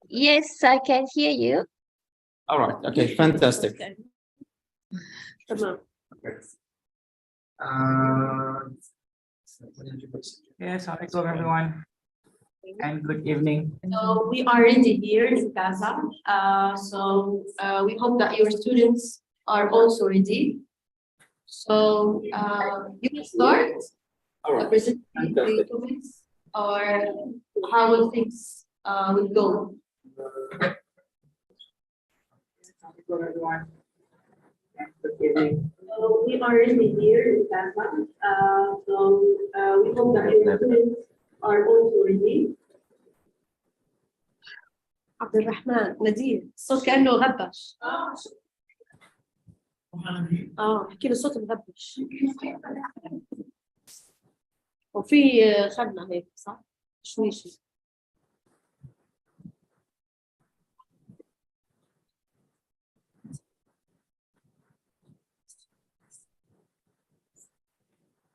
Yes, I can hear you. All right. Okay. Fantastic. تمام. Yes, hello everyone, and good evening. So we are ready here in Gaza. We hope that your students are also ready. So you can start presenting the topics, or how will things will go? Hello everyone, and good evening. So we are ready here in Gaza. We hope that your students are also ready. عبد الرحمن نذير الصوت كأنه غبش. احكي له الصوت مغبش. وفي خدنا هيك صح؟ شويشي.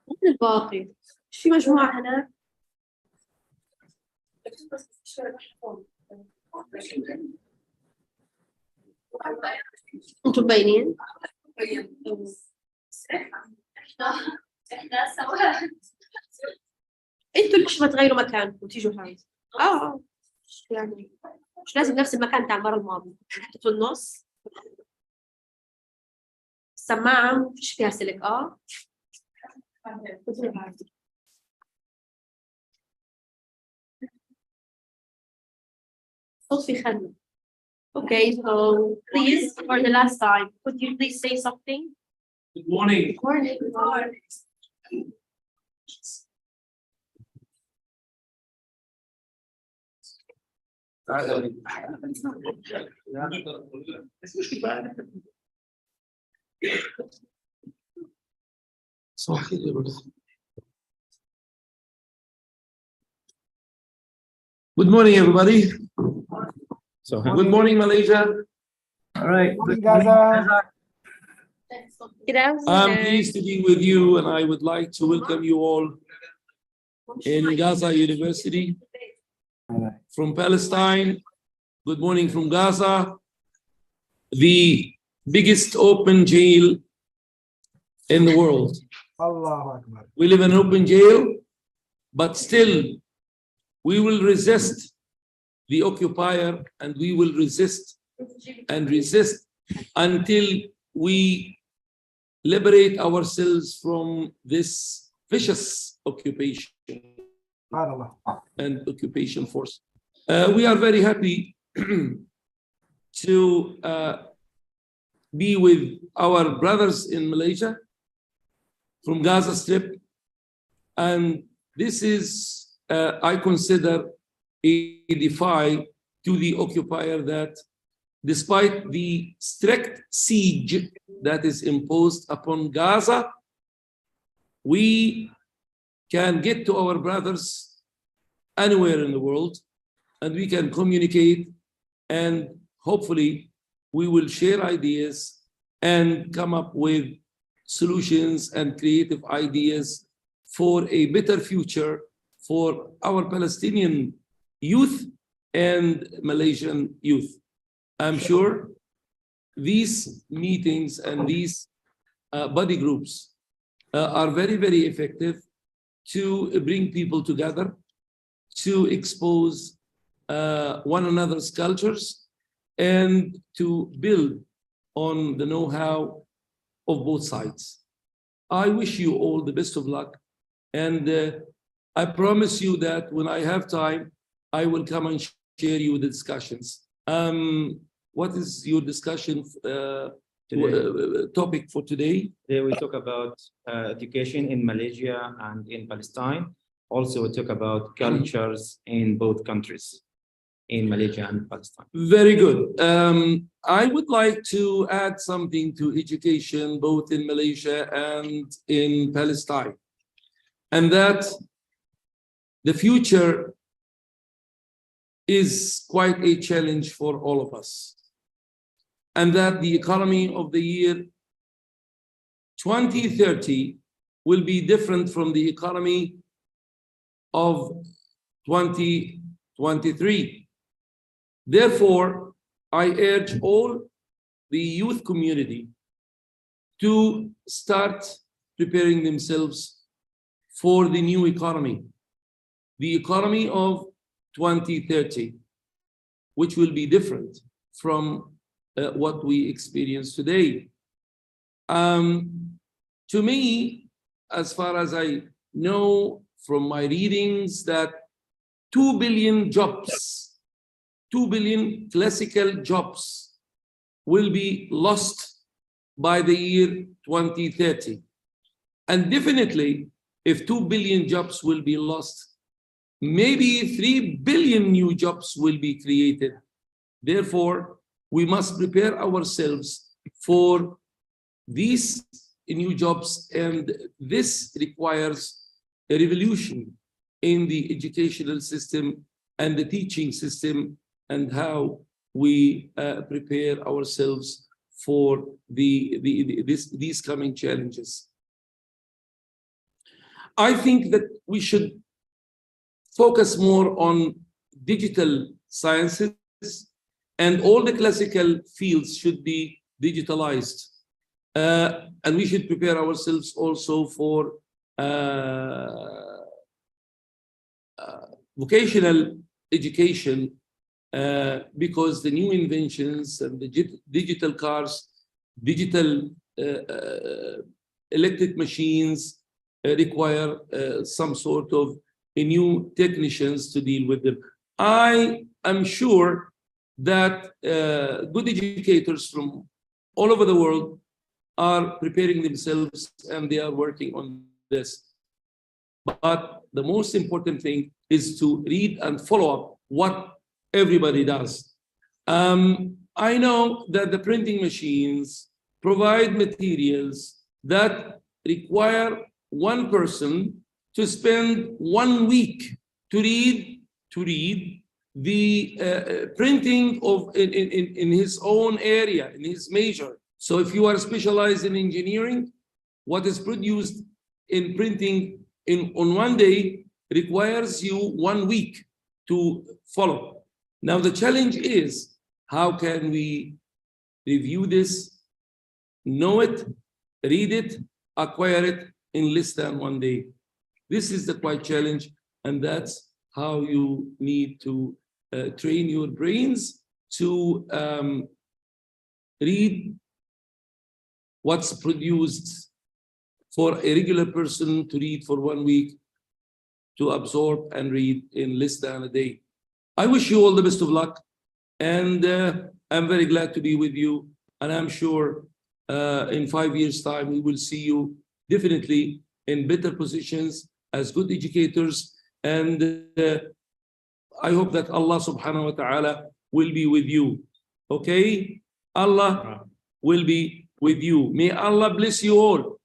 وين الباقي؟ ايش في مجموعة هناك؟ انتم باينين؟ احنا سوا. انتوا ليش ما تغيروا مكانكم وتيجوا هاي؟ يعني مش لازم نفس المكان بتاع المرة الماضية، في النص. السماعة مفيش فيها سلك صوت في خدمة. Okay, so please, for the last time, could you please say something? Good morning. Morning. Good morning, everybody. So, good morning, Malaysia. All right, good Good I'm afternoon. pleased to be with you, and I would like to welcome you all in Gaza University from Palestine. Good morning from Gaza, the biggest open jail in the world. We live in an open jail, but still we will resist the occupier, and we will resist and resist until we liberate ourselves from this vicious occupation and occupation force. We are very happy to be with our brothers in Malaysia from Gaza Strip, and this is, I consider, a defy to the occupier that despite the strict siege that is imposed upon Gaza, we can get to our brothers anywhere in the world, and we can communicate, and hopefully we will share ideas and come up with solutions and creative ideas for a better future for our Palestinian youth and Malaysian youth. I'm sure these meetings and these body groups are very, very effective to bring people together, to expose one another's cultures, and to build on the know-how of both sides. I wish you all the best of luck, and I promise you that when I have time, I will come and share you the discussions. What is your discussion topic for today? Today we talk about education in Malaysia and in Palestine. Also, we talk about cultures in both countries, in Malaysia and Palestine. Very good. I would like to add something to education, both in Malaysia and in Palestine, and that the future is quite a challenge for all of us, and that the economy of the year 2030 will be different from the economy of 2023. Therefore, I urge all the youth community to start preparing themselves for the new economy, the economy of 2030, which will be different from what we experience today. To me, as far as I know from my readings, that 2 billion jobs, 2 billion classical jobs will be lost by the year 2030. And definitely, if 2 billion jobs will be lost, maybe 3 billion new jobs will be created. Therefore, we must prepare ourselves for these new jobs, and this requires a revolution in the educational system and the teaching system, and how we prepare ourselves for these coming challenges. I think that we should focus more on digital sciences, and all the classical fields should be digitalized. And we should prepare ourselves also for vocational education, because the new inventions and the digital cars, digital electric machines require some sort of new technicians to deal with them. I am sure that good educators from all over the world are preparing themselves, and they are working on this. But the most important thing is to read and follow up what everybody does. I know that the printing machines provide materials that require one person to spend 1 week to read the printing of in his own area, in his major. So if you are specialized in engineering, what is produced in printing on 1 day requires you 1 week to follow. Now the challenge is, how can we review this, know it, read it, acquire it in less than 1 day? This is the quite challenge, and that's how you need to train your brains to read what's produced for a regular person to read for 1 week, to absorb and read in less than a day. I wish you all the best of luck, and I'm very glad to be with you, and I'm sure in 5 years' time we will see you definitely in better positions as good educators, and I hope that Allah subhanahu wa ta'ala will be with you. Okay? Allah will be with you. May Allah bless you all,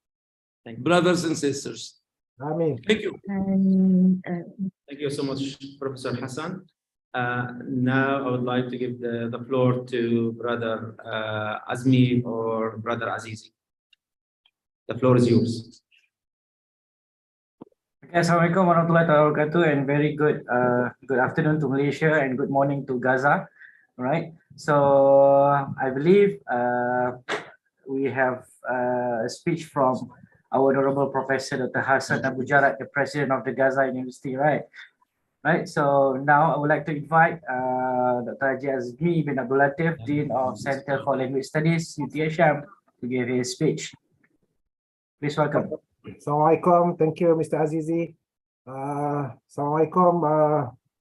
brothers and sisters. Ameen. Thank you. Thank you so much, Professor Hassan. Now I would like to give the floor to Brother Azmi or Brother Azizi. The floor is yours. Okay, Assalamualaikum warahmatullahi wabarakatuh, and very good afternoon to Malaysia and good morning to Gaza. All right. So I believe we have a speech from our honorable Professor Dr. Hassan Abu Jarrad, the President of the Gaza University, right? Right. So now I would like to invite Dr. Haji Azmi bin Abdul Latif, Dean of Center for Language Studies, UTHM, to give his speech. Please welcome. Assalamualaikum. Thank you, Mr. Azizi. Assalamualaikum,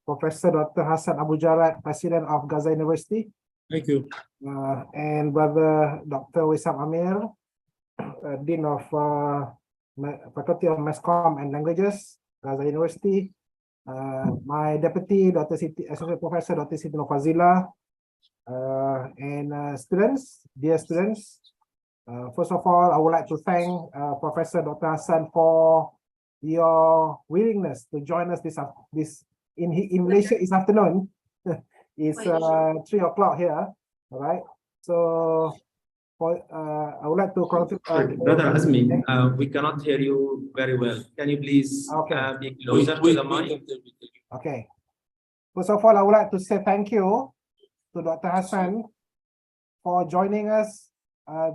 Professor Dr. Hassan Abu Jarrad, President of Gaza University. Thank you. And Brother Dr. Wissam Amir, Dean of Faculty of Mass Comm and Languages, Gaza University. My Deputy, Dr. Siti, Associate Professor Dr. Siti Nofazila, and students, dear students. First of all, I would like to thank Professor Dr. Hassan for your willingness to join us in Malaysia this afternoon. It's 3 o'clock here. All right. So I would like to Brother Azmi, we cannot hear you very well. Can you please be closer to the mic? Okay. First of all, I would like to say thank you to Dr. Hassan for joining us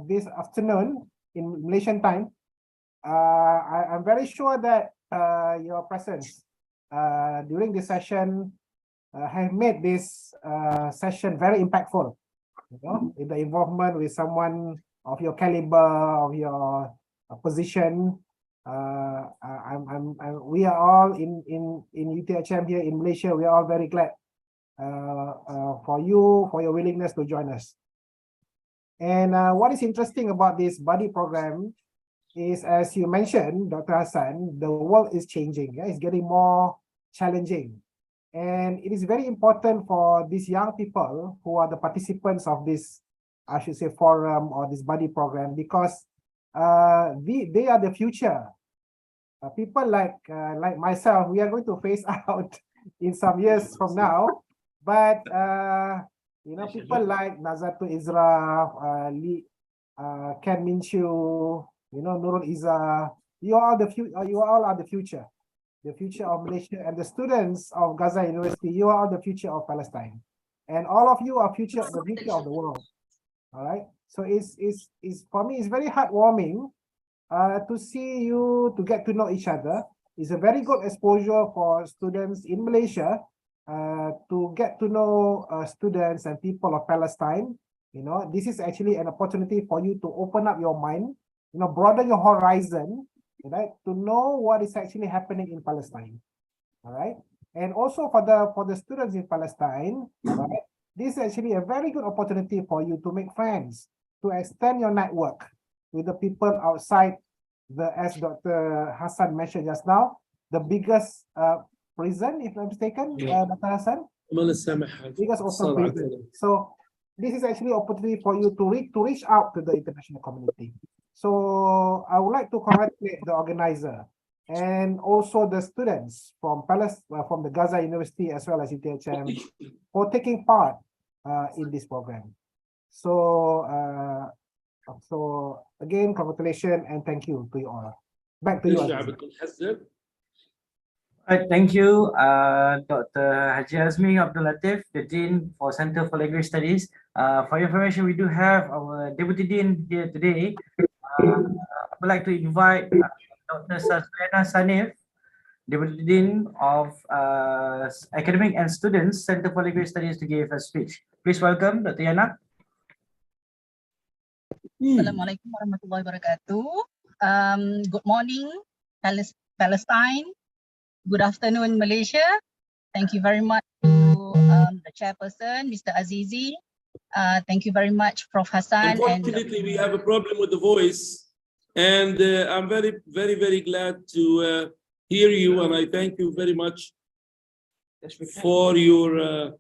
this afternoon in Malaysian time. I'm very sure that your presence during this session have made this session very impactful. You know, in the involvement with someone of your caliber, of your position. We are all in UTHM here in Malaysia. We are all very glad for your willingness to join us. And what is interesting about this buddy program is, as you mentioned, Dr. Hassan, the world is changing. Yeah? It's getting more challenging. And it is very important for these young people who are the participants of this, I should say, forum or this buddy program, because they are the future. People like myself, we are going to phase out in some years from now. But you know, people like Nazatul Isra, Ken Min Chiu, you know, Nurul Izzah, you all are the future. The future of Malaysia, and the students of Gaza University, you are the future of Palestine, and all of you are the future of the world. All right. So it's for me, it's very heartwarming to see you, to get to know each other. It's a very good exposure for students in Malaysia to get to know students and people of Palestine. You know, this is actually an opportunity for you to open up your mind, you know, broaden your horizon, right, to know what is actually happening in Palestine. All right. And also for the students in Palestine, right, this is actually a very good opportunity for you to make friends, to extend your network with the people outside the, as Dr. Hassan mentioned just now, the biggest prison, if I'm mistaken, Dr. Hassan? Biggest open prison. So this is actually an opportunity for you to reach out to the international community. So I would like to congratulate the organizer and also the students from from the Gaza University as well as UTHM for taking part in this program. So again, congratulations and thank you to you all. Back to you. Right, thank you, Dr. Haji Azmi Abdul Latif, the Dean for Center for Language Studies. For your information, we do have our Deputy Dean here today. I would like to invite Dr. Sazlena Sanif, Deputy Dean of Academic and Students Center for Language Studies, to give a speech. Please welcome Dr. Yana. Assalamualaikum warahmatullahi wabarakatuh. Good morning, Palestine. Good afternoon, Malaysia. Thank you very much to the chairperson, Mr. Azizi. Thank you very much, Prof. Hassan. Unfortunately, we have a problem with the voice, and I'm very, very, very glad to hear you, and I thank you very much for your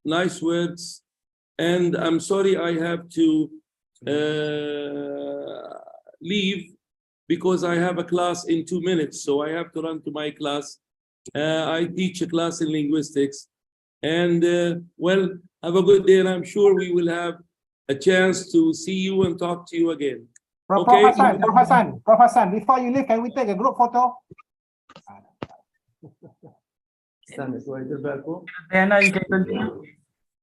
nice words. And I'm sorry I have to leave because I have a class in 2 minutes, so I have to run to my class. I teach a class in linguistics. And well, have a good day, and I'm sure we will have a chance to see you and talk to you again. Prof. Hassan, before you leave, can we take a group photo? Diana, you can continue.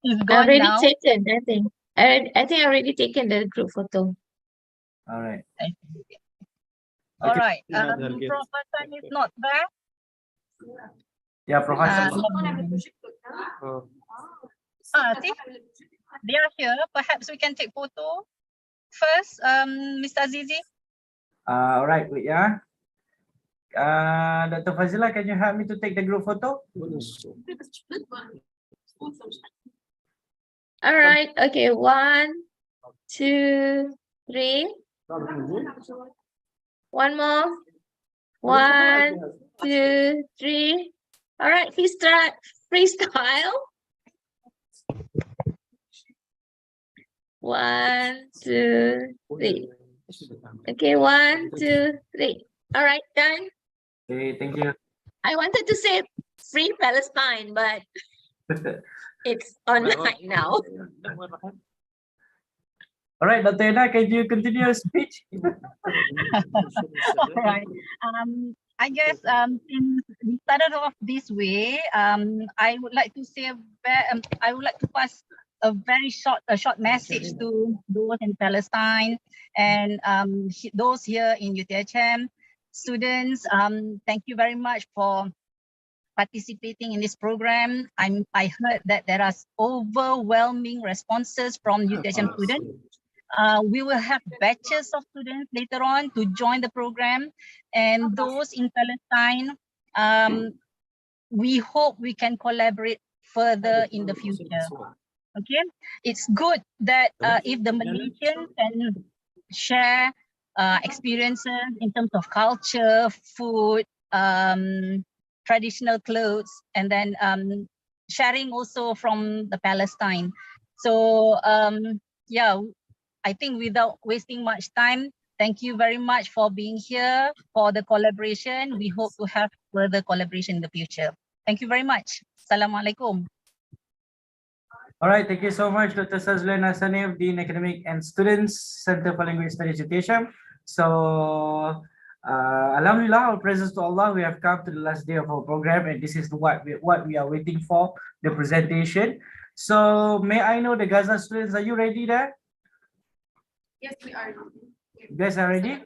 It's gone Already now. taken, I think. I think I already taken the group photo. All right. All right. Prof. Hassan is not there. Yeah, Prof. Hassan. See, they are here. Perhaps we can take photo first, Mr. Azizi. All right, wait, yeah. Dr. Fazila, can you help me to take the group photo? All right. Okay. 1, 2, 3. One more. 1, 2, 3. All right. Freestyle. 1, 2, 3. Okay. 1, 2, 3. All right. Done. Okay, thank you. I wanted to say free Palestine, but it's online now. All right, Dr. Yana, can you continue your speech? All right. I guess since we started off this way, I would like to say I would like to pass a very short message to those in Palestine and those here in UTHM students. Thank you very much for participating in this program. I heard that there are overwhelming responses from UTHM students. We will have batches of students later on to join the program, and those in Palestine, we hope we can collaborate further in the future. Okay, it's good that if the Malaysians can share experiences in terms of culture, food, traditional clothes, and then sharing also from the Palestine. So yeah, I think without wasting much time, thank you very much for being here for the collaboration. We hope to have further collaboration in the future. Thank you very much. Assalamualaikum. All right, thank you so much, Dr. Sazlan Hasanif, Dean Academic and Students, Center for Language Studies, UTHM. So, Alhamdulillah, all praises to Allah, we have come to the last day of our program, and this is what we are waiting for, the presentation. So, may I know the Gaza students, are you ready there? Yes, we are. You guys are ready?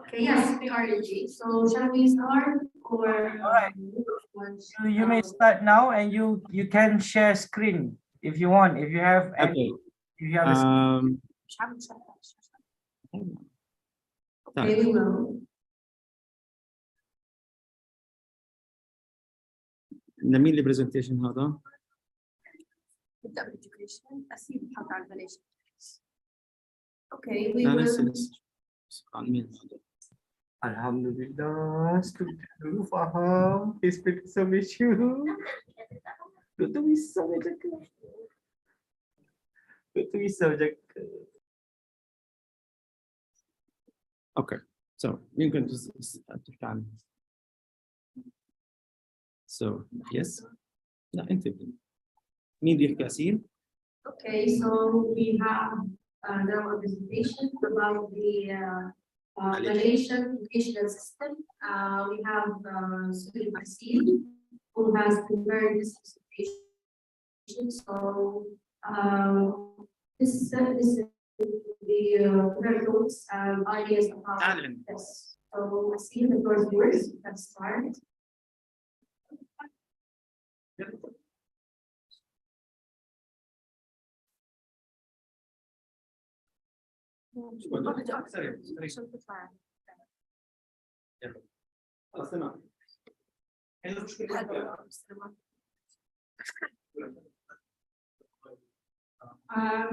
Okay, yes, we are ready. So shall we start or? All right. You may start now, and you can share screen if you want. If you have any, if you have a screen. Okay, we will. نميل لي برزنتيشن هذا. نبدأ بالإديوكيشن. أسيب حط على البلاش. Okay, we لا will. نفس Alhamdulillah, student dulu faham. Expect some issue. Betul bisa jaga. Betul bisa jaga. Okay, so يمكن تفتح عنه. So yes. لا أنت مين بيحكي أسيل؟ Okay, so we have now a presentation about the Malaysian educational system. We have student Asil who has prepared this presentation. So this is the prepared notes and ideas about this. So Asil, the first yours. Let's start.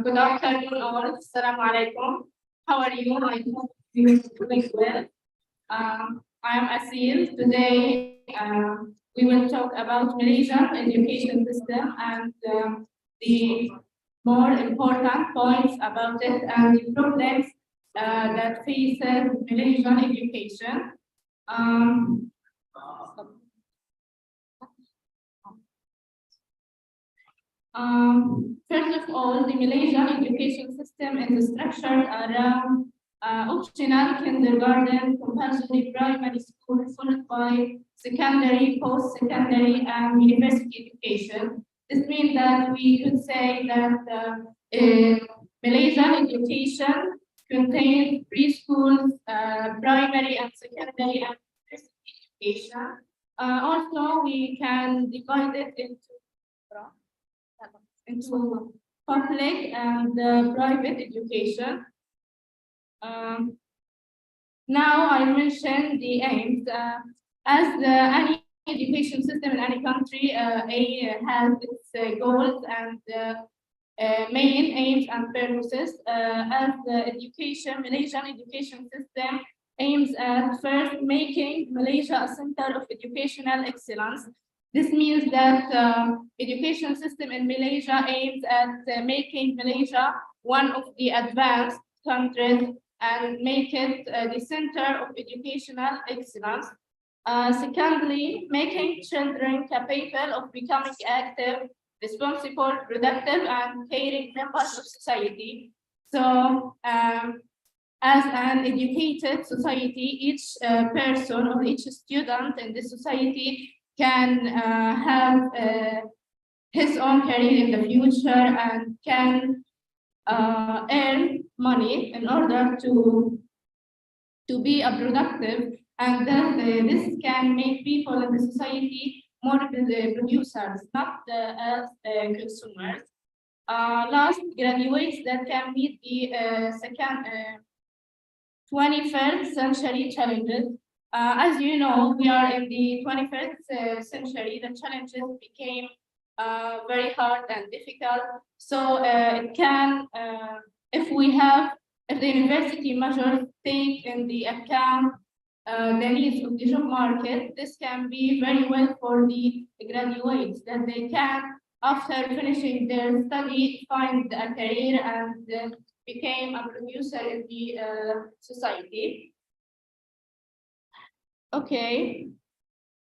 Good afternoon all. Assalamu alaikum. How are you? I hope you are doing well. I am Asil. Today we will talk about Malaysian education system and the more important points about it and the problems that faces Malaysian education. First of all, the Malaysian education system is structured around optional kindergarten, compulsory primary school, followed by secondary, post-secondary, and university education. This means that we could say that Malaysian education contains preschools, primary and secondary and university education. Also, we can divide it into public and private education. Now I mention the aims. As any education system in any country, has its goals and main aims and purposes. As the Malaysian education system aims at first making Malaysia a center of educational excellence. This means that education system in Malaysia aims at making Malaysia one of the advanced countries and make it the center of educational excellence. Secondly, making children capable of becoming active, responsible, productive, and caring members of society. So as an educated society, each person or each student in the society can have his own career in the future and can earn money in order to be a productive, and then this can make people in the society more producers, not as consumers. Last, graduates that can meet the 21st century challenges. As you know, we are in the 21st century. The challenges became very hard and difficult. So it can, if the university measures take in the account the needs of the job market, this can be very well for the graduates, that they can, after finishing their study, find a career and became a producer in the society. Okay,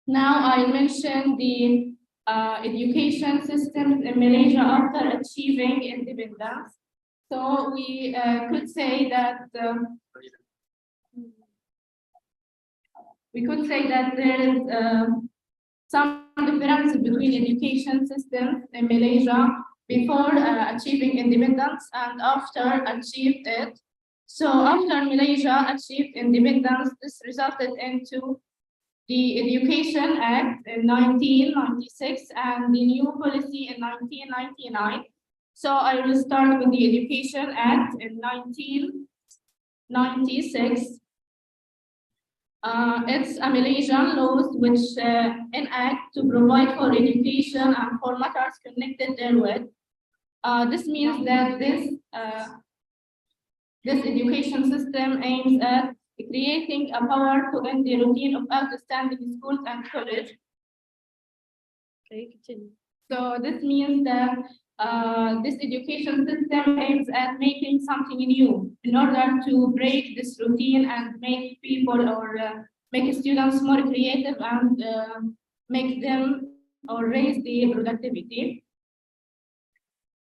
now I mentioned the education systems in Malaysia after achieving independence. So we could say that there is some differences between education systems in Malaysia before achieving independence and after achieved it. So after Malaysia achieved independence, this resulted into the Education Act in 1996 and the new policy in 1999. So I will start with the Education Act in 1996. It's a Malaysian laws which enact to provide for education and for matters connected therewith. This means that this education system aims at creating a power to end the routine of outstanding schools and college. Okay, continue. So this means that this education system aims at making something new in order to break this routine and make people or make students more creative and make them or raise the productivity.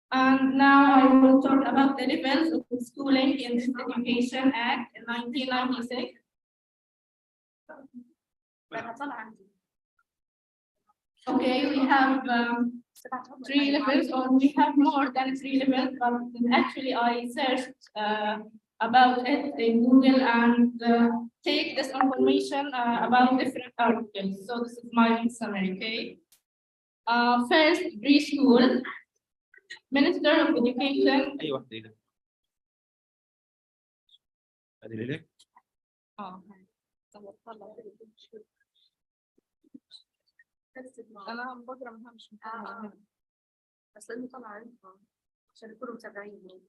And now I will talk about the levels of schooling in this Education Act in 1996. Okay, we have 3 levels, or we have more than 3 levels, but actually I searched about it in Google and take this information about different articles. So this is my summary, okay? First, preschool. Minister of Education. أي واحدة هنا. هذه لك. أنا بقرا منها مش مفهمة بس لأنه طلع عندهم عشان يكونوا متابعين.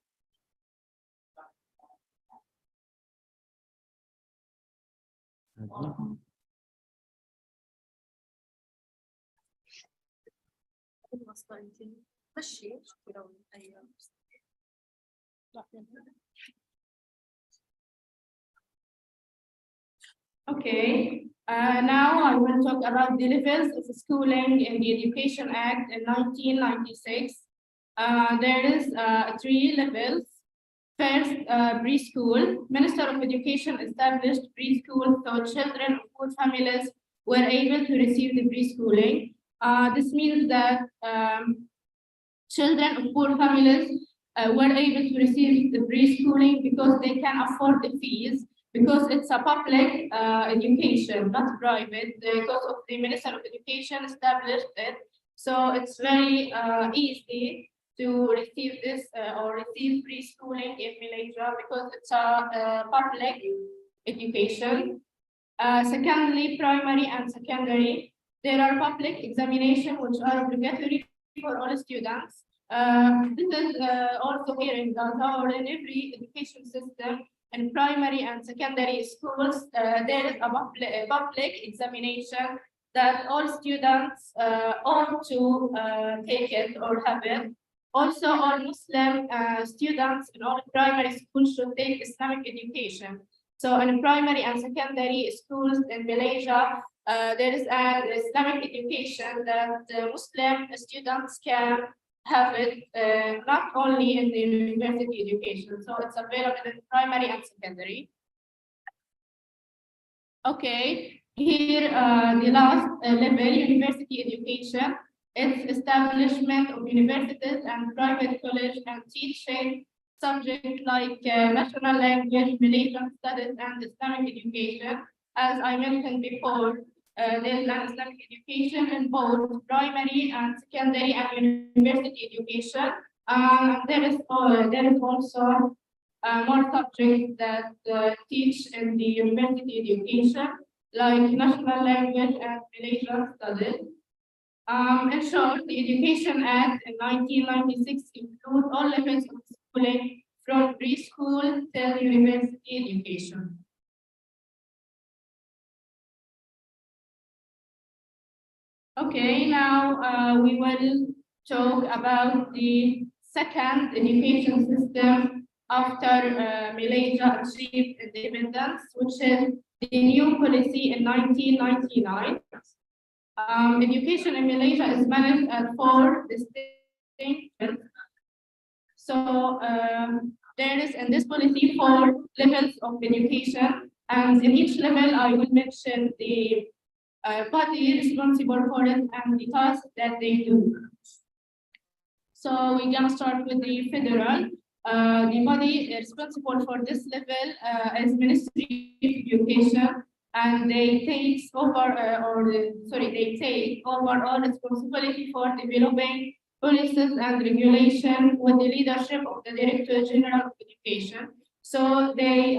Okay, now I will talk about the levels of schooling in the Education Act in 1996. There is 3 levels. First, preschool. Minister of Education established preschool so children of poor families were able to receive the preschooling. This means that children of poor families were able to receive the preschooling because they can afford the fees, because it's a public education, not private, because of the Minister of Education established it. So it's very easy to receive this or receive preschooling in Malaysia because it's a public education. Secondly, primary and secondary. There are public examinations which are obligatory for all students. This is also here in Gaza or in every education system. In primary and secondary schools, there is a public examination that all students ought to take it or have it. Also, all Muslim students in all primary schools should take Islamic education. So in primary and secondary schools in Malaysia, there is an Islamic education that Muslim students can have it not only in the university education, so it's available in primary and secondary. Okay, here the last level, university education, it's establishment of universities and private college and teaching subjects like national language, Malaysian studies, and Islamic education. As I mentioned before, there's an Islamic education in both primary and secondary and university education. There is also more subjects that teach in the university education, like national language and Malaysian studies. In short, the Education Act in 1996 includes all levels of schooling from preschool till university education. Okay, now we will talk about the second education system after Malaysia achieved independence, which is the new policy in 1999. Education in Malaysia is managed at 4 distinct levels. So there is in this policy 4 levels of education, and in each level I will mention the body responsible for it and the tasks that they do. So we're gonna start with the federal. The body responsible for this level is Ministry of Education, and they take over all responsibility for developing policies and regulation with the leadership of the Director General of Education. So they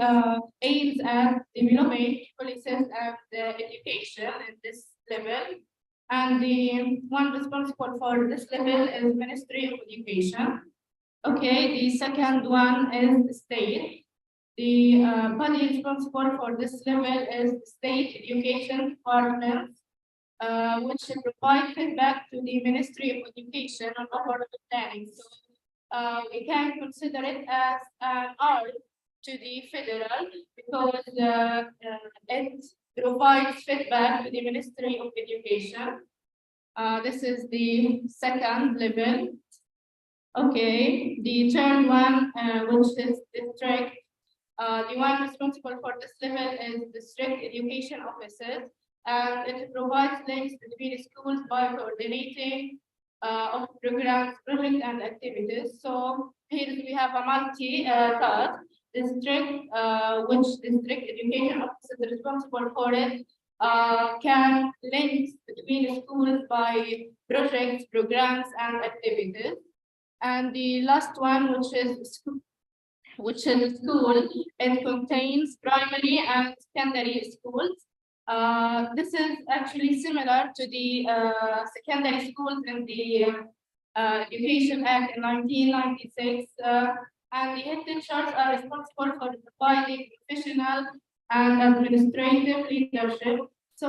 aims at developing policies and education in this level. And the one responsible for this level is Ministry of Education. Okay, the second one is the state. The body responsible for this level is the State Education Department, which should provide feedback to the Ministry of Education on overall planning. So we can consider it as an art to the federal because it provides feedback to the Ministry of Education. This is the second level. Okay, the third one, which is district. The one responsible for this level is district education officers, and it provides links between schools by coordinating of programs, projects, and activities. So here we have a multi-task district, which district education officer is responsible for it, can link between schools by projects, programs, and activities. And the last one, which is school, it contains primary and secondary schools. This is actually similar to the secondary schools in the Education Act in 1996. And the head teachers are responsible for providing professional and administrative leadership. So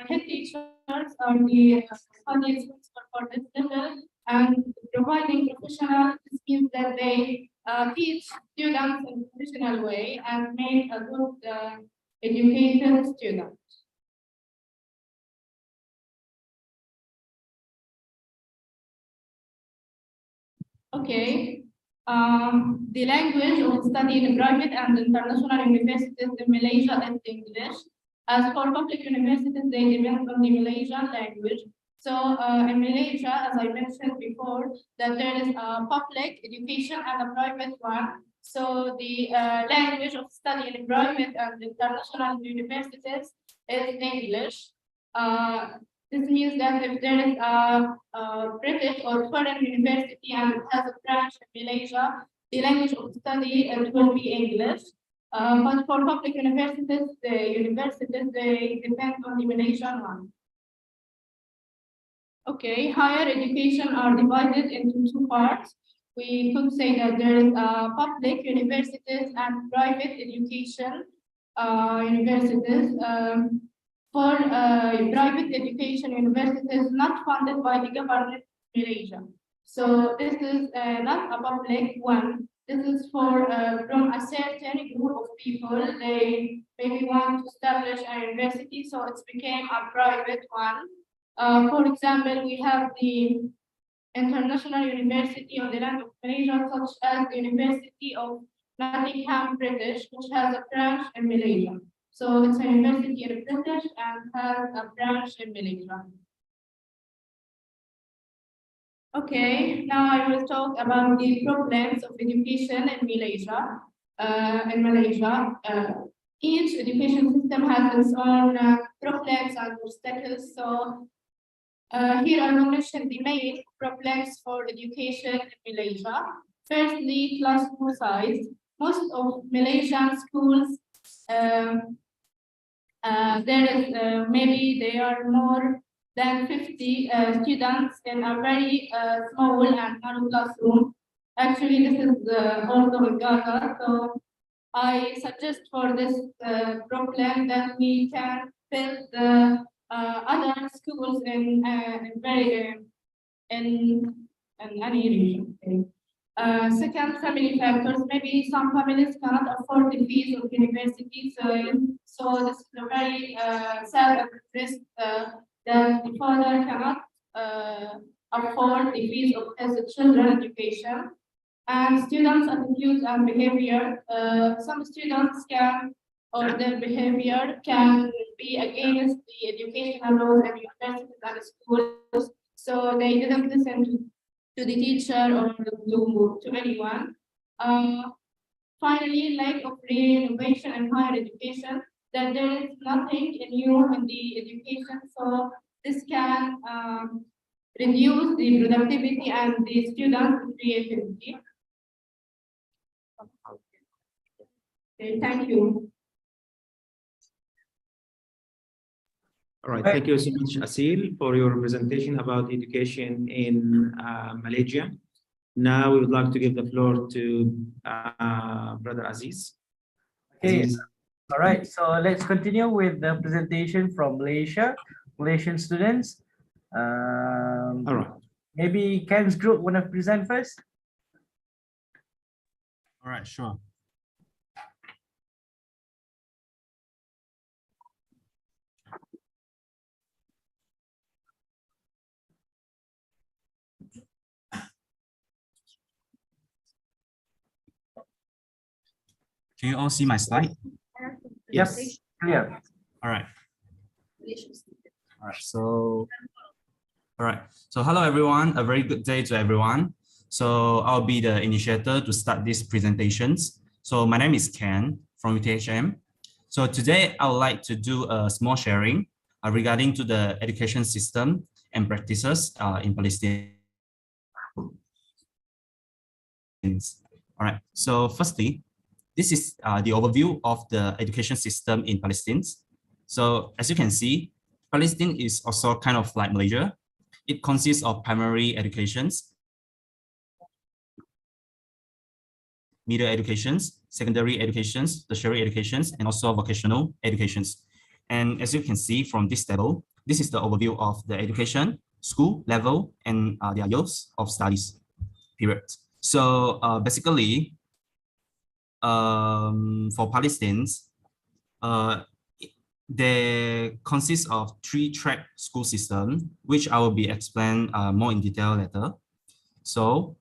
head teachers are the body responsible for this level, and providing professional. This means that they teach students in a professional way and make a good educated student. Okay. The language of study in private and international universities in Malaysia is English. As for public universities, they depend on the Malaysian language. So in Malaysia, as I mentioned before, that there is a public education and a private one. So the language of study in private and international universities is English. This means that if there is a British or foreign university and it has a branch in Malaysia, the language of study will be English. But for public universities, they depend on the Malaysian one. Okay, higher education are divided into 2 parts. We could say that there is public universities and private education universities. For private education universities not funded by the government of Malaysia. So this is not a public one. This is for from a certain group of people. They maybe want to establish a university, so it became a private one. For example, we have the international university on the land of Malaysia, such as the University of Nottingham, British, which has a branch in Malaysia. So it's a university in British and has a branch in Malaysia. Okay, now I will talk about the problems of education in Malaysia. Each education system has its own problems and obstacles. So here I will mention the main problems for education in Malaysia. Firstly, classroom size. Most of Malaysian schools, maybe there are more than 50 students in a very small and narrow classroom. Actually, this is also in Gaza. So I suggest for this problem that we can build other schools in any region. Okay. Second, family factors. Maybe some families cannot afford the fees of university, so this is a very sad risk that the father cannot afford the fees of his children's education. And students' attitudes and behavior. Some students can, or their behavior can be against the educational laws and universities and schools, so they didn't listen to the teacher or to anyone. Finally, lack of innovation in higher education, that there is nothing new in the education, so this can reduce the productivity and the student creativity. Okay, thank you. All right, thank you so much, Asil, for your presentation about education in Malaysia. Now we would like to give the floor to Brother Aziz. Okay. All right, so let's continue with the presentation from Malaysian students. All right. Maybe Ken's group want to present first? All right, sure. Can you all see my slide? Yes, clear. All right. All right. So hello everyone. A very good day to everyone. So I'll be the initiator to start these presentations. So my name is Ken from UTHM. So today I would like to do a small sharing regarding to the education system and practices in Palestine. All right. So firstly, this is the overview of the education system in Palestine. So as you can see, Palestine is also kind of like Malaysia. It consists of primary educations, middle educations, secondary educations, tertiary educations, and also vocational educations. And as you can see from this table, this is the overview of the education, school level, and their years of studies period. So basically, for Palestinians, they consist of 3-track school system, which I will be explain more in detail later. So,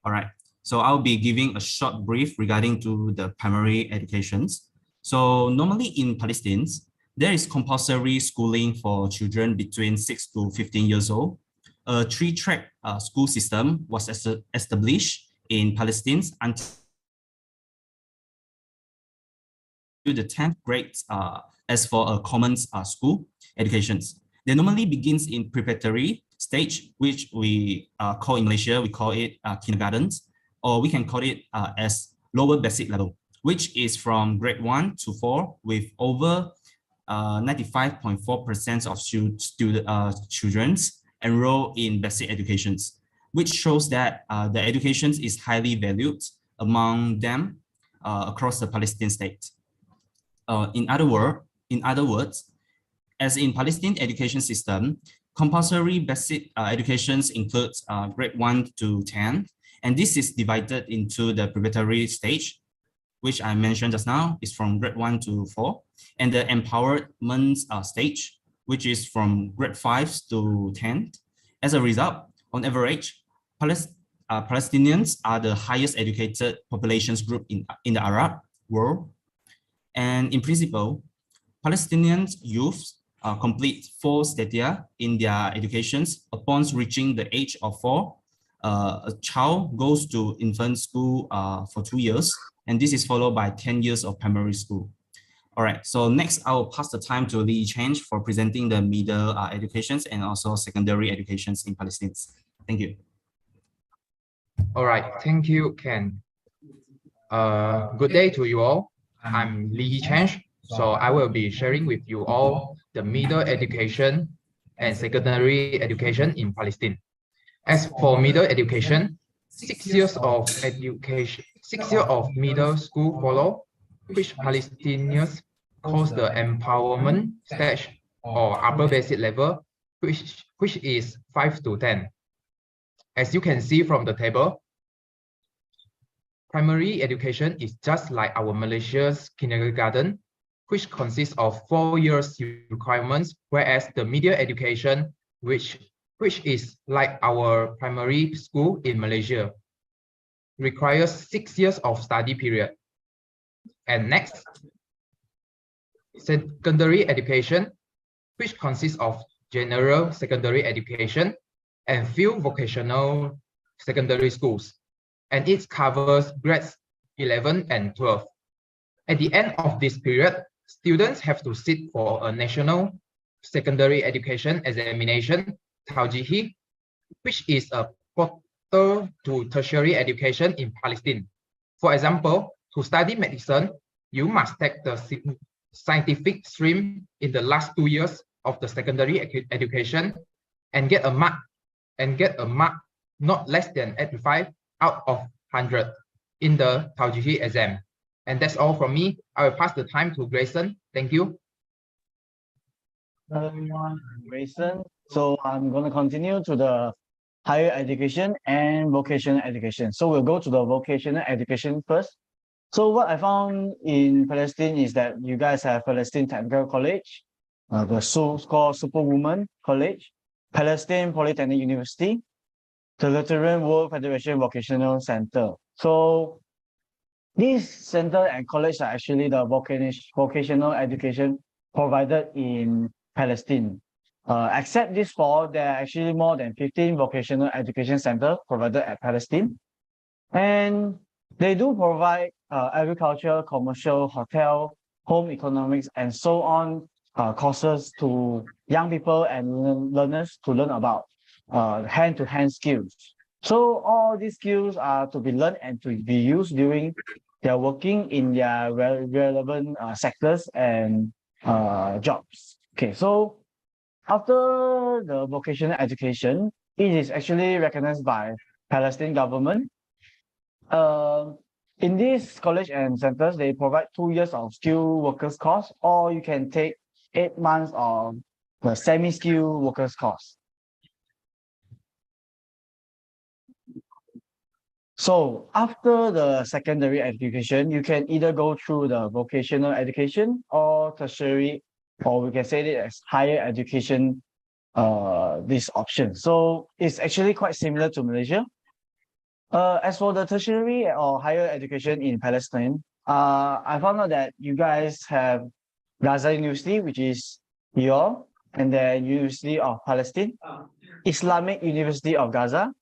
all right. So I'll be giving a short brief regarding to the primary educations. So normally in Palestine, there is compulsory schooling for children between 6 to 15 years old. A 3-track school system was established in Palestine until the 10th grade as for a common school educations. They normally begins in preparatory stage, which we call in Malaysia, we call it kindergartens, or we can call it as lower basic level, which is from grade 1 to 4 with over 95.4% of children enroll in basic educations, which shows that the education is highly valued among them across the Palestinian state. In other words, as in Palestinian education system, compulsory basic educations includes grade 1 to 10, and this is divided into the preparatory stage, which I mentioned just now, is from grade 1 to 4, and the empowerment stage, which is from grade 5 to 10. As a result, on average, Palestinians are the highest educated populations group in the Arab world. And in principle, Palestinian youth complete 4 stadia in their educations. Upon reaching the age of 4, a child goes to infant school for 2 years, and this is followed by 10 years of primary school. All right, so next I will pass the time to Lee Change for presenting the middle educations and also secondary educations in Palestine. Thank you. All right, thank you, Ken. Good day to you all. I'm Lee Change. So I will be sharing with you all the middle education and secondary education in Palestine. As for middle education, 6 years of education, 6 years of middle school follow, which Palestinians calls the empowerment stage or upper basic level, which is 5 to 10. As you can see from the table, primary education is just like our Malaysia's kindergarten, which consists of 4 years requirements, whereas the middle education, which is like our primary school in Malaysia, requires 6 years of study period. And next, secondary education, which consists of general secondary education and few vocational secondary schools, and it covers grades 11 and 12. At the end of this period, students have to sit for a national secondary education examination, TAUJIHI, which is a portal to tertiary education in Palestine. For example, to study medicine, you must take the scientific stream in the last 2 years of the secondary education and get a mark not less than 85 out of 100 in the TAUJIHI exam. And that's all from me. I will pass the time to Grayson. Thank you. Hello everyone, I'm Grayson. So I'm going to continue to the higher education and vocational education. So we'll go to the vocational education first. So what I found in Palestine is that you guys have Palestine Technical College, the so-called Superwoman College, Palestine Polytechnic University, the Lutheran World Federation Vocational Center. So these center and college are actually the vocational education provided in Palestine. Except these 4, there are actually more than 15 vocational education centers provided at Palestine. And they do provide agriculture, commercial, hotel, home economics, and so on courses to young people and learners to learn about hand-to-hand skills. So all these skills are to be learned and to be used during their working in their relevant sectors and jobs. Okay, so after the vocational education, it is actually recognized by Palestinian government. In these college and centers, they provide 2 years of skilled workers course, or you can take 8 months of the semi-skilled workers course. So after the secondary education, you can either go through the vocational education or tertiary, or we can say it as higher education, this option. So it's actually quite similar to Malaysia. As for the tertiary or higher education in Palestine, I found out that you guys have Gaza University, which is your, and then University of Palestine, Islamic University of Gaza,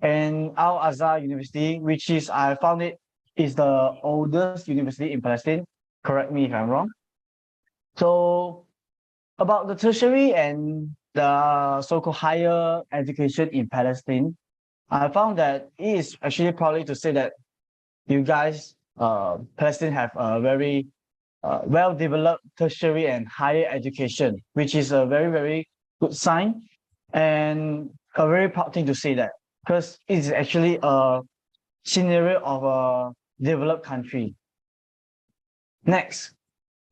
and Al-Azhar University, which is, I found it, is the oldest university in Palestine. Correct me if I'm wrong. So about the tertiary and the so-called higher education in Palestine, I found that it is actually probably to say that you guys, Palestine, have a very well-developed tertiary and higher education, which is a very, very good sign and a very proud thing to say that, because it's actually a scenario of a developed country. Next,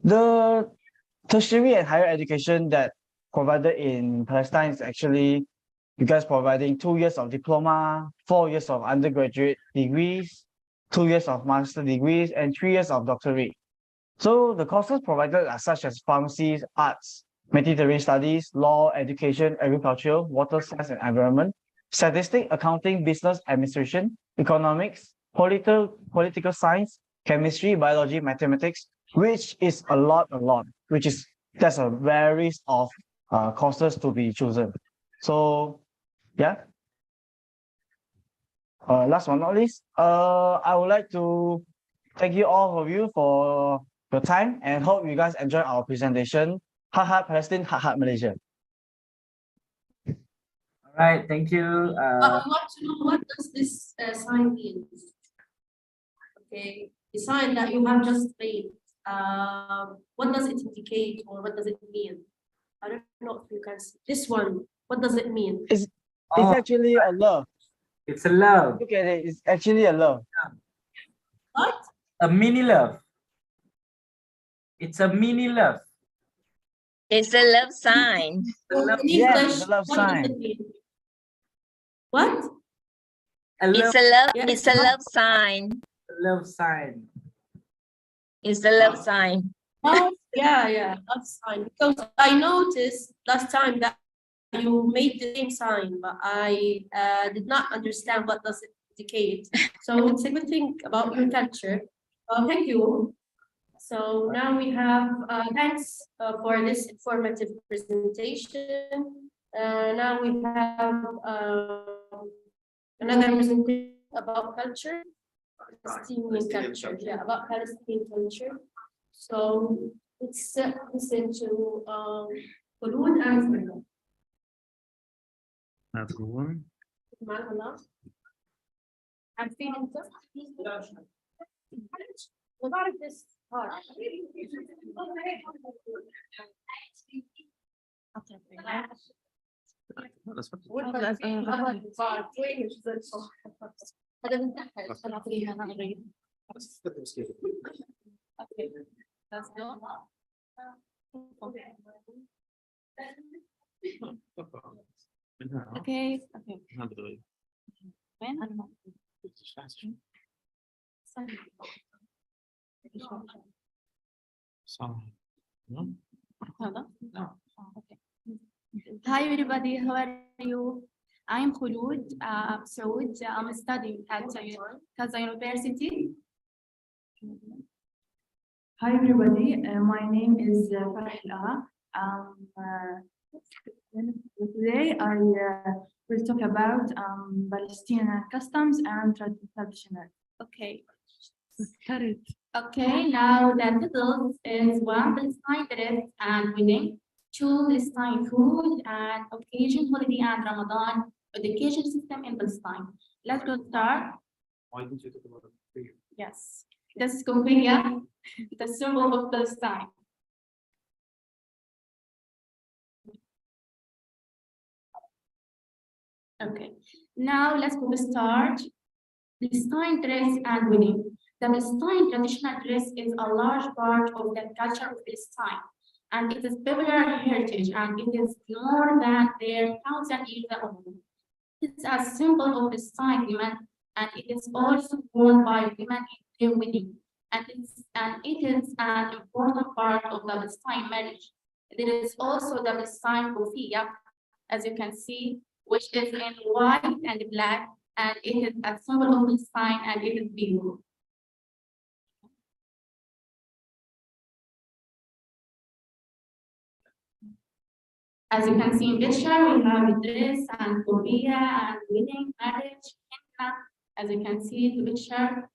the tertiary and higher education that provided in Palestine is actually you guys providing 2 years of diploma, 4 years of undergraduate degrees, 2 years of master degrees, and 3 years of doctorate. So the courses provided are such as pharmacy, arts, Mediterranean studies, law, education, agriculture, water science and environment, statistics, accounting, business administration, economics, political science, chemistry, biology, mathematics, which is a lot, which is that's a varies of courses to be chosen. So yeah. Last but not least, I would like to thank you all of you for your time and hope you guys enjoy our presentation. Ha Palestine, ha Malaysia. All right, thank you. I want to know, what does this sign mean? Okay, the sign that you have just made, what does it indicate or what does it mean? I don't know if you can see this one. What does it mean? It's actually a love. It's a love. Look at it. It's actually a love. What? A mini love. It's a mini love. It's a love sign. In Yes, English, the love what does sign. it mean? What? It's a love. Yeah, It's a love sign. Love sign. It's a love sign. Oh, yeah, that's fine. Because I noticed last time that you made the same sign, but I did not understand what does it indicate. So it's a good thing about your culture. Thank you. So now we have, thanks for this informative presentation. Now we have another presentation about culture, Palestinian culture, yeah, about Palestinian culture. So let's listen to Khulud and Zahra. I'm feeling just about this part. هذا من تحت أنا أعطيها أنا أريد. Okay, let's go. Okay. When? Hi everybody, how are you? I'm Khulud Saud. I'm studying at Gaza University. Hi everybody, my name is Farah. Today I will talk about Palestinian customs and traditional. Okay. Okay, now the titles is 1, Palestine dress and wedding, 2, Palestine food and occasion, holiday and Ramadan, education system in Palestine. Let's go start. Why didn't you talk about it? Yes, this is Kumbaya, the symbol of Palestine. Okay, now let's go to start. Palestine dress and wedding. The Palestine traditional dress is a large part of the culture of Palestine, and it is popular heritage, and it is more than their 1,000 years old. It's a symbol of Palestine women, and it is also worn by women in their wedding, and it is an important part of the Palestine marriage. There is also the Palestine kufiyya, as you can see, which is in white and black, and it is a symbol of Palestine, and it is beautiful. As you can see in picture, we have a dress and kufiyya and wedding, marriage, henna, as you can see in the picture.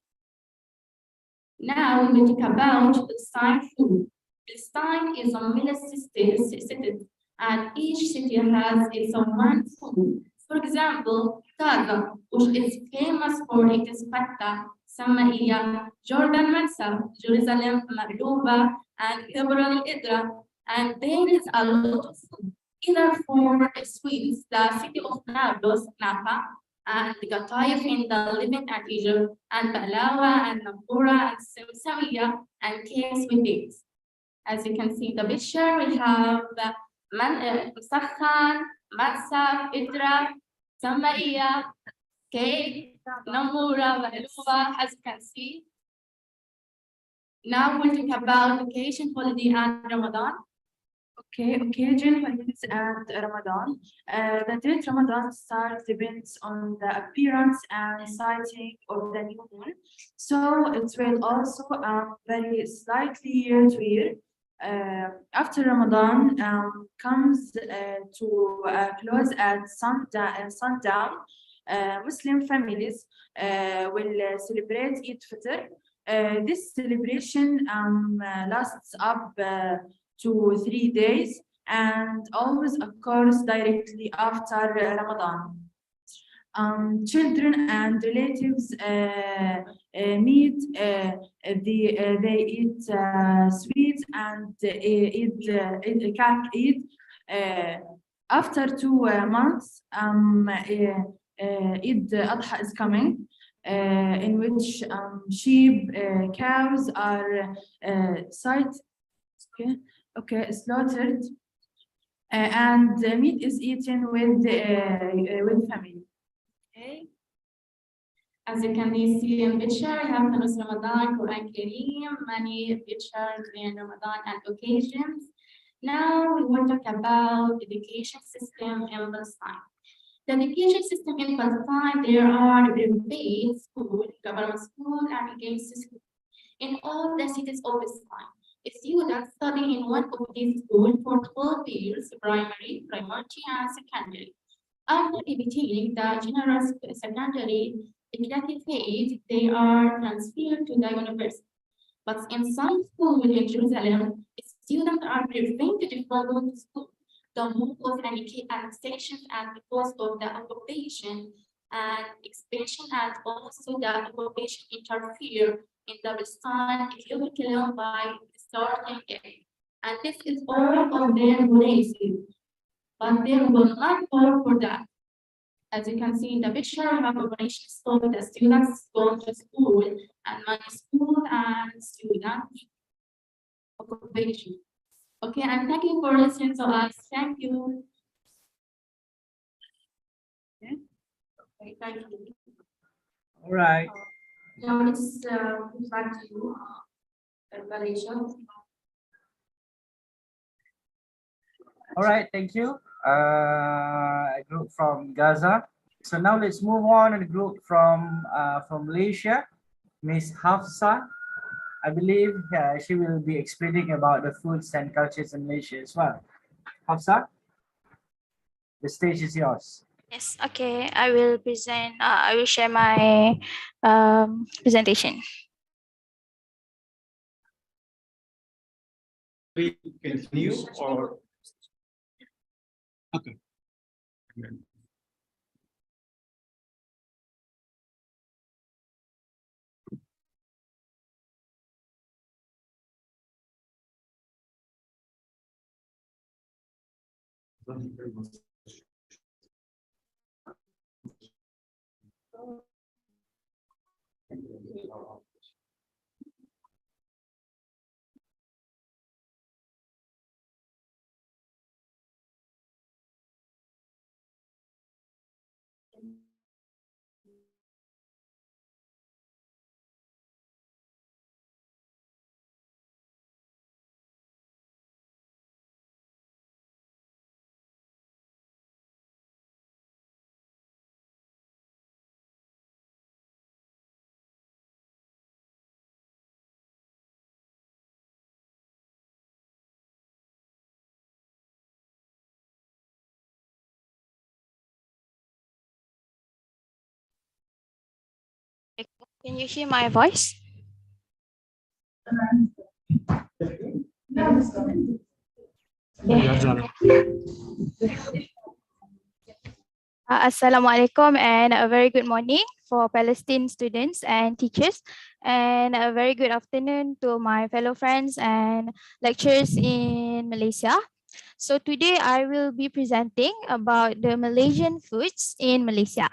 Now we will talk about Palestine food. Palestine is a multi-city, and each city has its own food. For example, Gaza, which is famous for its fatah, Samaiya, Jordan Mansa, Jerusalem, Marduba, and Hebron Idra. And there is a lot of food, either for sweets, the city of Nablus, Nafa, and Gatayef in the Levant and Egypt, and Bahlawa, and Nabura, and Samsamiya, and cakes with dates. As you can see in the picture, we have Musakhan, Matsaf, Idra, Samaiya, cake, Namura, Bahlawa, as you can see. Now we'll talk about vacation, holiday, and Ramadan. Okay, occasion when it's at Ramadan. The date Ramadan starts depends on the appearance and sighting of the new moon. So it will also vary slightly year to year. After Ramadan comes to close at sundown, Muslim families will celebrate Eid Fitr. This celebration lasts up to 3 days and always occurs directly after Ramadan. Children and relatives meet, they eat sweets and eat cake. After 2 months, Eid Adha is coming, in which sheep, cows are slaughtered, and the meat is eaten with family. Okay. As you can see in picture, I have Nurus Ramadan, Quran Kareem, many pictures in Ramadan and occasions. Now we want to talk about education system in Palestine. The education system in Palestine, there are private school, government school, and against school in all the cities of Palestine. Students study in one of these schools for 12 years, primary, and secondary. After obtaining the general secondary certificate, they are transferred to the university. But in some schools in Jerusalem, students are prevented from going to school. The move of annexations and because of the occupation and expansion, and also the occupation interfere in the Palestine curriculum by starting it. And this is all of their policies, but they will not fall for that. As you can see in the picture, we have operation stop the students going to school and money school and student occupation. Okay, and thank you for listening to us. Thank you. Okay, thank you. All right. Now it's back to you, Malaysia. All right, thank you. A group from Gaza. So now let's move on to the group from Malaysia, Miss Hafsa. I believe she will be explaining about the foods and cultures in Malaysia as well. Hafsa, the stage is yours. Yes, okay. I will present. I will share my presentation. We continue or Okay. Can you hear my voice? Assalamualaikum and a very good morning for Palestine students and teachers, and a very good afternoon to my fellow friends and lecturers in Malaysia. So today I will be presenting about the Malaysian foods in Malaysia.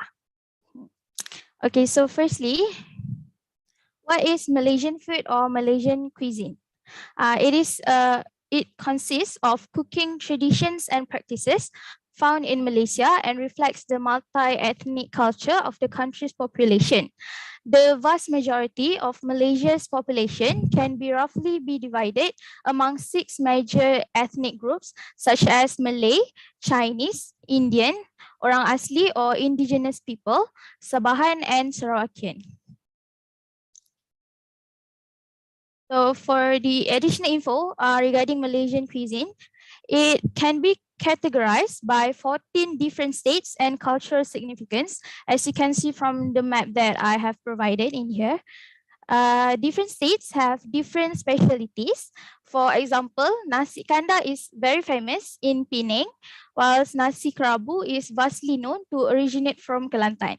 Okay, so firstly, what is Malaysian food or Malaysian cuisine? It consists of cooking traditions and practices found in Malaysia and reflects the multi-ethnic culture of the country's population. The vast majority of Malaysia's population can be roughly be divided among 6 major ethnic groups such as Malay, Chinese, Indian, Orang Asli or indigenous people, Sabahan and Sarawakian. So for the additional info regarding Malaysian cuisine, it can be categorized by 14 different states and cultural significance, as you can see from the map that I have provided in here. Different states have different specialties. For example, nasi kandar is very famous in Penang, whilst nasi kerabu is vastly known to originate from Kelantan.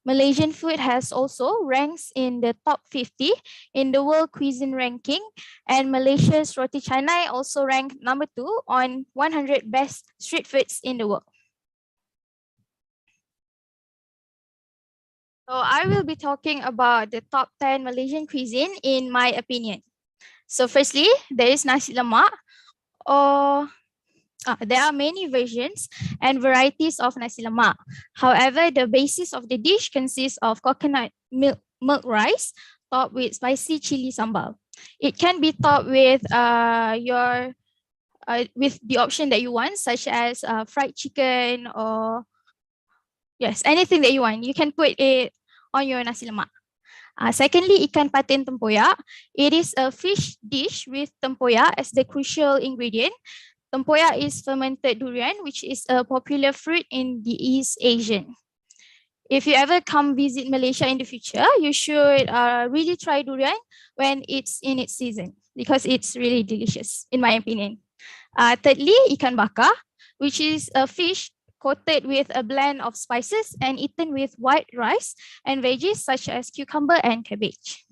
Malaysian food has also ranks in the top 50 in the world cuisine ranking, and Malaysia's roti canai also ranked number 2 on 100 best street foods in the world. So I will be talking about the top 10 Malaysian cuisine in my opinion. So firstly, there is nasi lemak, or there are many versions and varieties of nasi lemak. However, the basis of the dish consists of coconut milk rice topped with spicy chili sambal. It can be topped with with the option that you want, such as fried chicken or yes, anything that you want. You can put it on your nasi lemak. Secondly, ikan patin tempoyak. It is a fish dish with tempoyak as the crucial ingredient. Tempoyak is fermented durian, which is a popular fruit in the East Asian. If you ever come visit Malaysia in the future, you should really try durian when it's in its season, because it's really delicious, in my opinion. Thirdly, ikan bakar, which is a fish coated with a blend of spices and eaten with white rice and veggies such as cucumber and cabbage.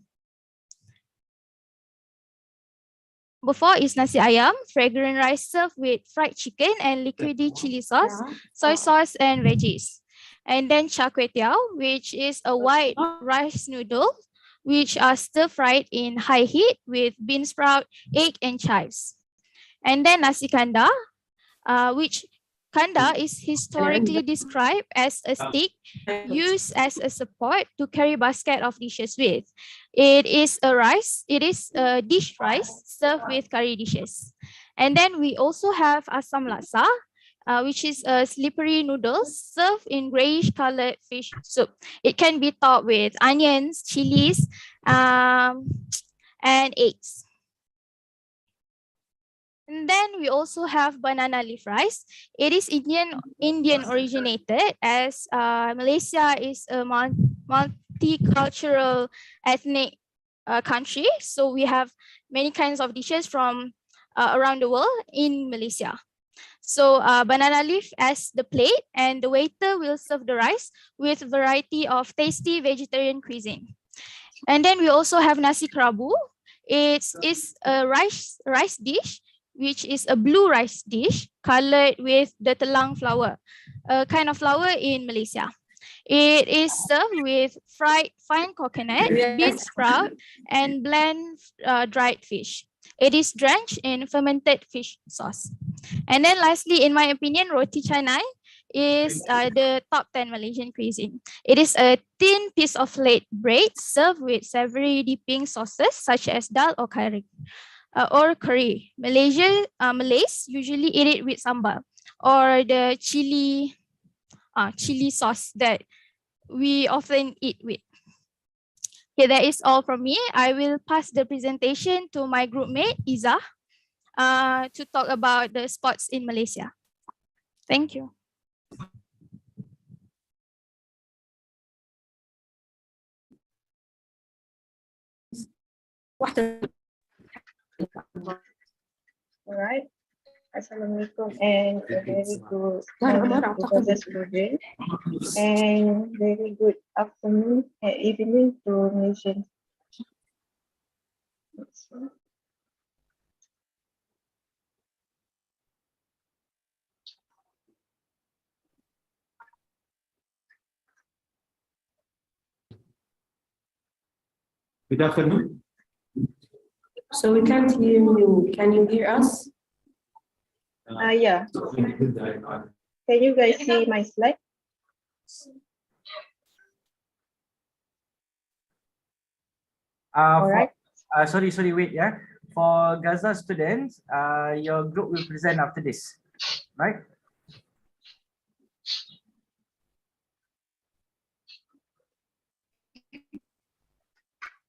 Before is nasi ayam, fragrant rice served with fried chicken and liquidy chili sauce, soy sauce and veggies. And then char kway teow, which is a white rice noodle, which are stir fried in high heat with bean sprout, egg and chives. And then nasi kandar, which kanda is historically described as a stick used as a support to carry basket of dishes with. It is a dish rice served with curry dishes. And then we also have asam laksa, which is a slippery noodles served in grayish colored fish soup. It can be topped with onions, chilies, and eggs. And then we also have banana leaf rice. It is Indian originated, as Malaysia is a multicultural ethnic country. So we have many kinds of dishes from around the world in Malaysia. So banana leaf as the plate, and the waiter will serve the rice with a variety of tasty vegetarian cuisine. And then we also have nasi kerabu. It is a rice dish, which is a blue rice dish colored with the telang flour, a kind of flour in Malaysia. It is served with fried fine coconut, bean sprout, and blend dried fish. It is drenched in fermented fish sauce. And then lastly, in my opinion, roti canai is the top 10 Malaysian cuisine. It is a thin piece of flat bread served with savory dipping sauces such as dal or curry. Malays usually eat it with sambal or the chili sauce that we often eat with. Okay, that is all from me. I will pass the presentation to my group mate, Iza, to talk about the sports in Malaysia. Thank you. All right. Assalamualaikum and a very good morning to the students and very good afternoon and evening to Malaysians. Good afternoon. So we can't hear you. Can you hear us? Yeah. Can you guys see my slide? All right. Sorry, wait, yeah. For Gaza students, your group will present after this, right?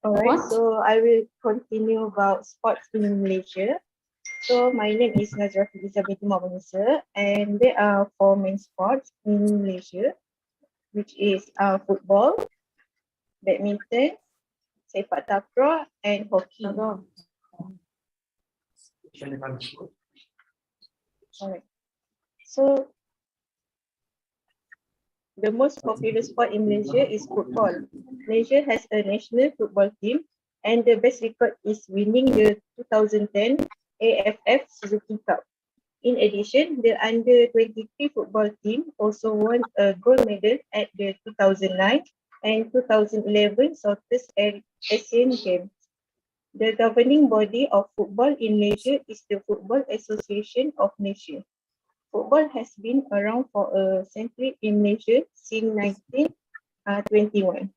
All right, so I will continue about sports in Malaysia. So my name is Nazrah Elizabeth Mabanisa, and there are 4 main sports in Malaysia, which is football, badminton, sepak takraw, and hockey. Alright. So the most popular sport in Malaysia is football. Malaysia has a national football team, and the best record is winning the 2010 AFF Suzuki Cup. In addition, the under-23 football team also won a gold medal at the 2009 and 2011 Southeast Asian Games. The governing body of football in Malaysia is the Football Association of Malaysia. Football has been around for a century in Malaysia since 1921.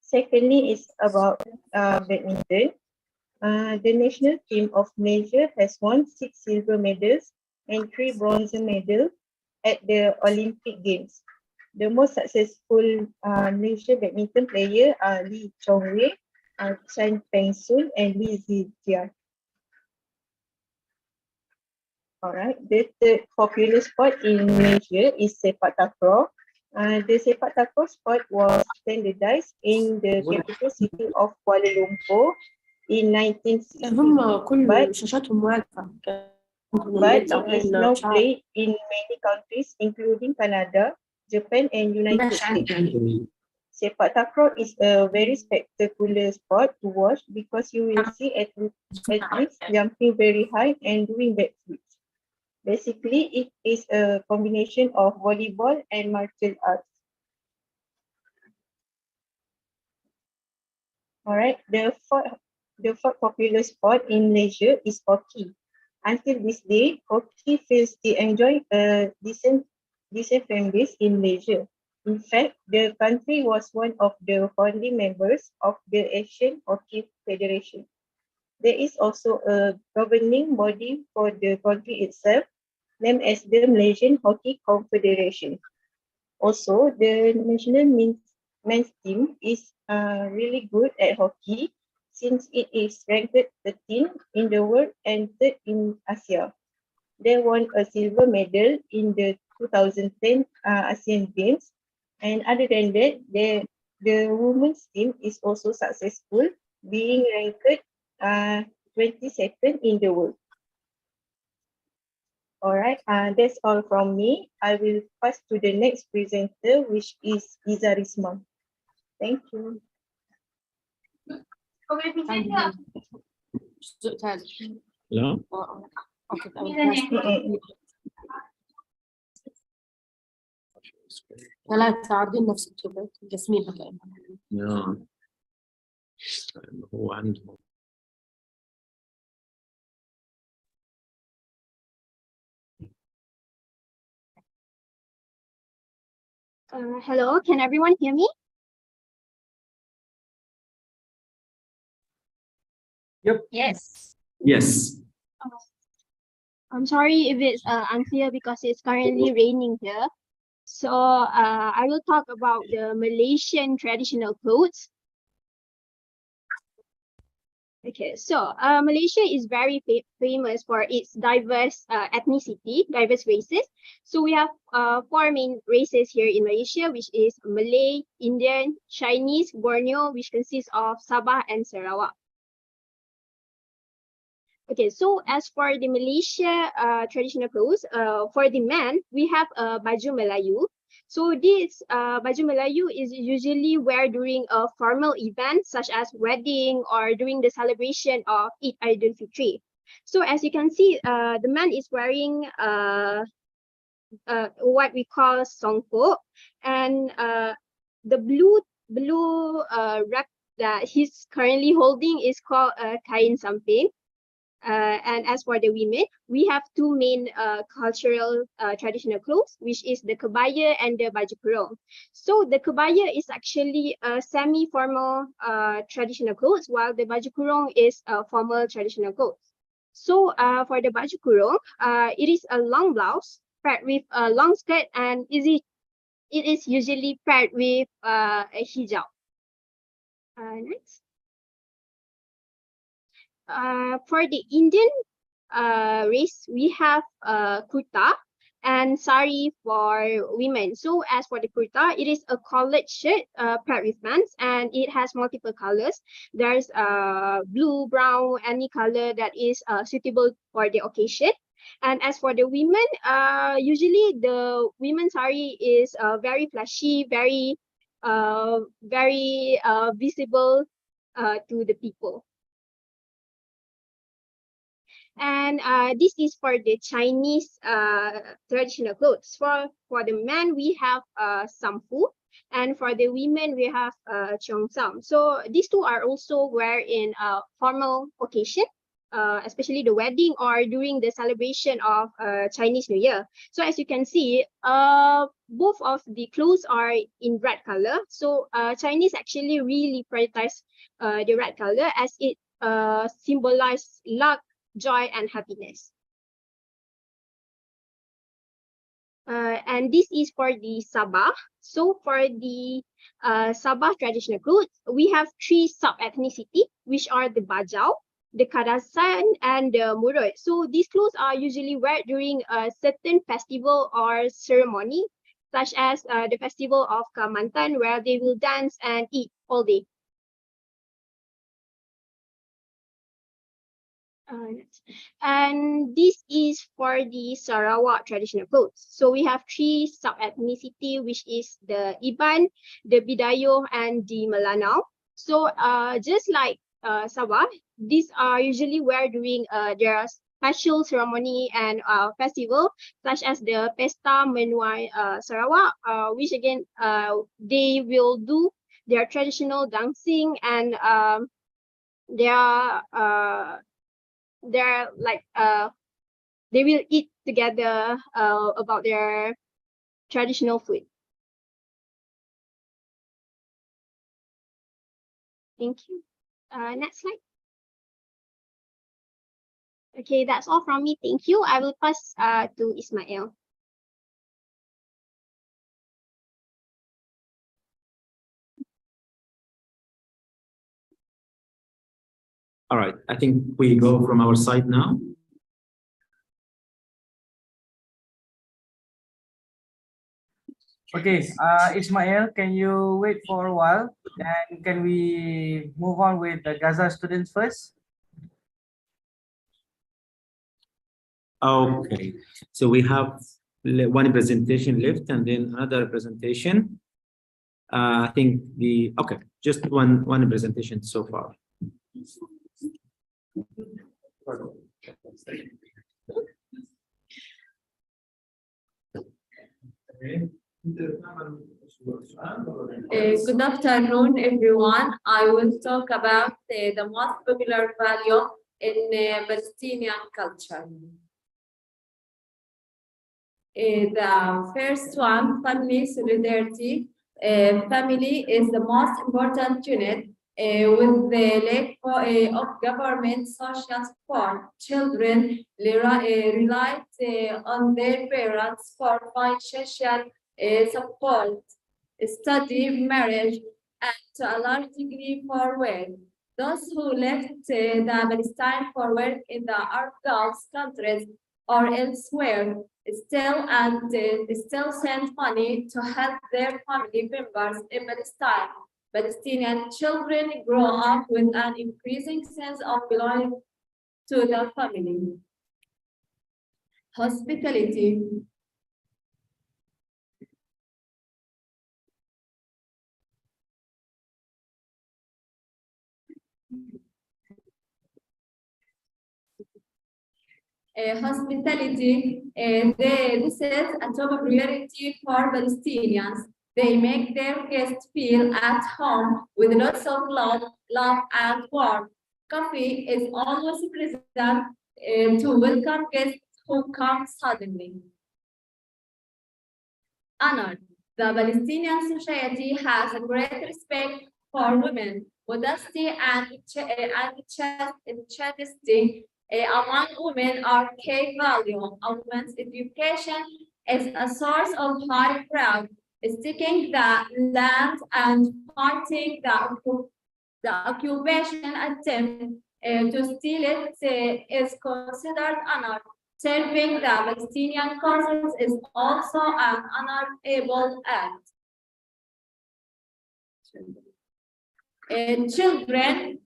Secondly is about badminton. The national team of Malaysia has won 6 silver medals and 3 bronze medals at the Olympic Games. The most successful Malaysian badminton player are Lee Chong Wei, Chan Peng Soon, and Lee Zijian. Alright, the third popular sport in Malaysia is sepak takraw. The sepak takraw sport was standardized in the capital city of Kuala Lumpur in 1960. But it is now played in many countries, including Canada, Japan, and United States. Sepak takraw is a very spectacular sport to watch because you will see athletes jumping very high and doing backflips. Basically, it is a combination of volleyball and martial arts. Alright, the fourth popular sport in Malaysia is hockey. Until this day, hockey still enjoy a decent fan base in Malaysia. In fact, the country was one of the founding members of the Asian Hockey Federation. There is also a governing body for the country itself, named as the Malaysian Hockey Confederation. Also, the national men's team is really good at hockey since it is ranked 13th in the world and 3rd in Asia. They won a silver medal in the 2010 Asian Games, and other than that, the women's team is also successful, being ranked 22nd in the world. Alright, that's all from me. I will pass to the next presenter, which is Iza Risma. Thank you. Hello? لا تعرضين نفسك كده جسمين هكذا. هو عنده Hello, can everyone hear me? Yep. Yes. Yes. I'm sorry if it's unclear because it's currently raining here. So I will talk about the Malaysian traditional clothes. Okay, so Malaysia is very famous for its diverse ethnicity, diverse races. So we have 4 main races here in Malaysia, which is Malay, Indian, Chinese, Borneo, which consists of Sabah and Sarawak. Okay, so as for the Malaysia traditional clothes, for the men, we have baju Melayu. So this baju Melayu is usually wear during a formal event such as wedding or during the celebration of Eid al-Fitr. So as you can see, the man is wearing what we call songkok, and the blue wrap that he's currently holding is called kain samping. And as for the women, we have two main cultural traditional clothes, which is the kebaya and the baju kurung. So the kebaya is actually a semi-formal traditional clothes, while the baju kurung is a formal traditional clothes. So for the baju kurung, it is a long blouse paired with a long skirt, and it is usually paired with a hijab. Next. For the Indian race, we have kurta and sari for women. So as for the kurta, it is a collared shirt paired with pants, and it has multiple colors. There's blue, brown, any color that is suitable for the occasion. And as for the women, usually the women's sari is very flashy, very visible to the people. And this is for the Chinese traditional clothes. For the men, we have samfu, and for the women, we have cheongsam. So these two are also wear in formal occasion, especially the wedding or during the celebration of Chinese New Year. So as you can see, both of the clothes are in red color. So Chinese actually really prioritize the red color, as it symbolizes luck, joy, and happiness. And this is for the Sabah. So for the Sabah traditional clothes, we have three sub-ethnicity, which are the Bajau, the Kadasan, and the Murut. So these clothes are usually worn during a certain festival or ceremony, such as the festival of Kemantan, where they will dance and eat all day. And this is for the Sarawak traditional clothes. So we have three sub-ethnicity, which is the Iban, the Bidayo, and the Melanau. So just like Sabah, these are usually wear during their special ceremony and festival, such as the Pesta Menuai Sarawak, which again they will do their traditional dancing, and they're like they will eat together about their traditional food. Thank you. Next slide. Okay, that's all from me. Thank you. I will pass to Ismail. All right, I think we go from our side now. Okay, Ismail, can you wait for a while? And can we move on with the Gaza students first? Okay, so we have one presentation left and then another presentation. I think okay, just one presentation so far. Good afternoon, everyone. I will talk about the most popular value in Palestinian culture. The first one, family solidarity. Family is the most important unit with the lack of government social support. Children rely on their parents for financial support, study, marriage, and to a large degree for work. Those who left the Palestine for work in the Arab Gulf countries or elsewhere still send money to help their family members in Palestine. Palestinian children grow up with an increasing sense of belonging to their family. Hospitality. Hospitality, this is a top priority for Palestinians. They make their guests feel at home with lots of love and warmth. Coffee is always present to welcome guests who come suddenly. Honored. The Palestinian society has a great respect for women. Modesty and chastity among women are key value. A woman's education is a source of high pride, sticking the land and fighting the occupation attempt to steal it is considered honor. Serving the Palestinian causes is also an honorable act. Children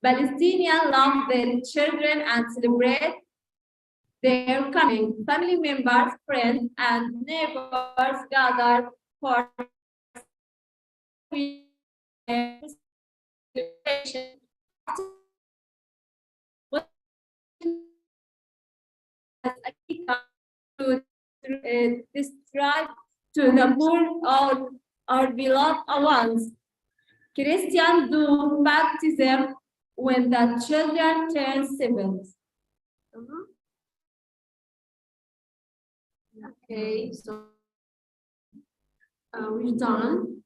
Palestinians love their children and celebrate their coming. Family members, friends, and neighbors gather for celebration. As a key to describe to the poor or our beloved ones. Christians do baptism when the children turn 7. Okay, so we're done.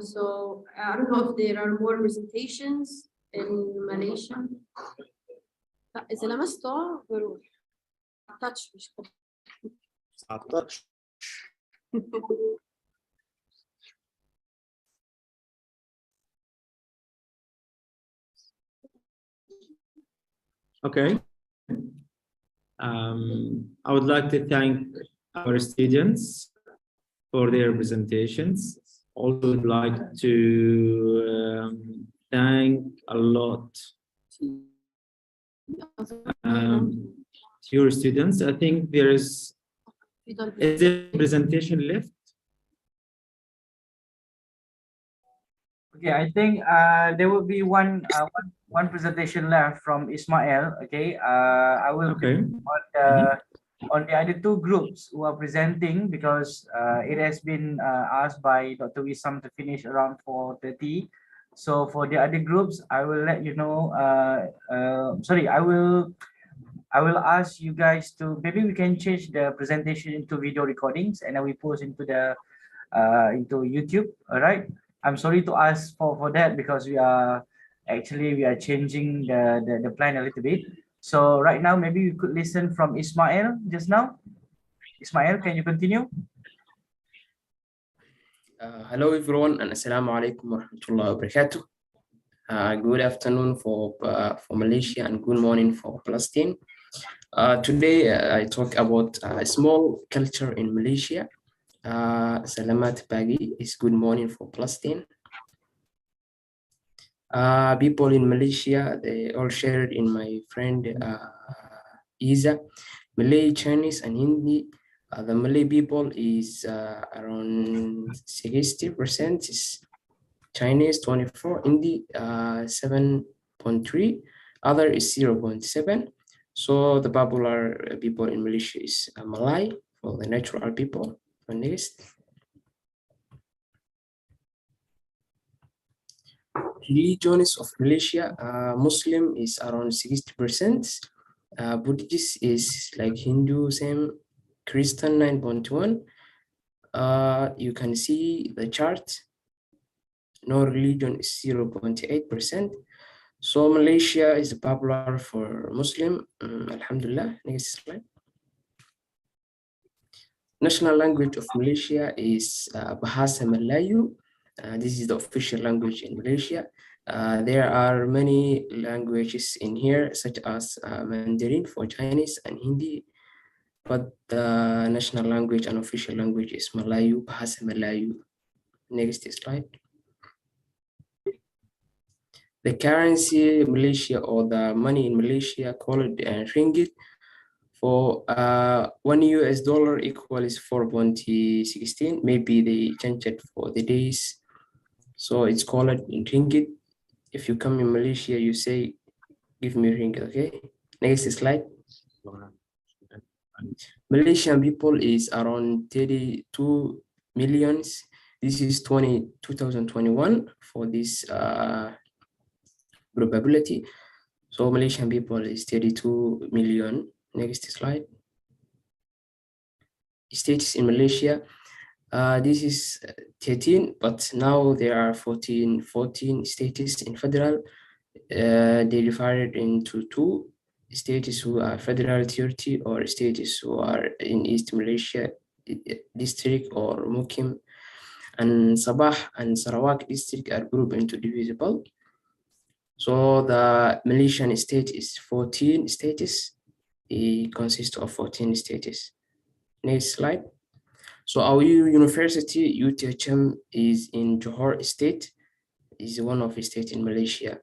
So I don't know if there are more presentations in Malaysia. إذا لمسته بروح. touch مش touch. Okay. I would like to thank our students for their presentations. Also would like to thank a lot your students. I think there is there a presentation left? Okay, I think there will be one presentation left from Ismail. Okay, I will on the other two groups who are presenting because it has been asked by Dr. Wissam to finish around 4:30. So for the other groups, I will let you know. Sorry, I will ask you guys to maybe we can change the presentation into video recordings and then we post into the into YouTube. All right. I'm sorry to ask for that because we are changing the plan a little bit. So right now maybe you could listen from Ismail just now. Ismail, can you continue? Hello everyone and assalamu alaikum wa rahmatullahi wa barakatuh. Good afternoon for Malaysia and good morning for Palestine. Today I talk about a small culture in Malaysia. Salamat pagi is good morning for Palestine. People in Malaysia, they all shared in my friend Isa, Malay, Chinese, and Hindi. The Malay people is around 60%, is Chinese 24, Hindi 7.3, other is 0.7. So the popular people in Malaysia is Malay for the natural people. Next. Religions of Malaysia, Muslim is around 60%, Buddhist is like Hindu, same, Christian 9.1. You can see the chart. No religion is 0.8%. So Malaysia is popular for Muslim. Alhamdulillah. Next slide. National language of Malaysia is Bahasa Melayu. This is the official language in Malaysia. There are many languages in here, such as Mandarin for Chinese and Hindi, but the national language and official language is Melayu, Bahasa Melayu. Next slide. The currency in Malaysia or the money in Malaysia called ringgit. For $1 equals 4.16. Maybe they changed it for the days. So it's called in ringgit. If you come in Malaysia, you say, give me ringgit, okay? Next slide. Malaysian people is around 32 millions. This is 2021 for this probability. So Malaysian people is 32 million. Next slide. States in Malaysia. This is 13, but now there are 14 states in federal. They divided into two states who are federal territory or states who are in East Malaysia district or Mukim, and Sabah and Sarawak district are grouped into divisible. So the Malaysian state is 14 states. It consists of 14 states. Next slide. So our university, UTHM, is in Johor State, is one of the states in Malaysia.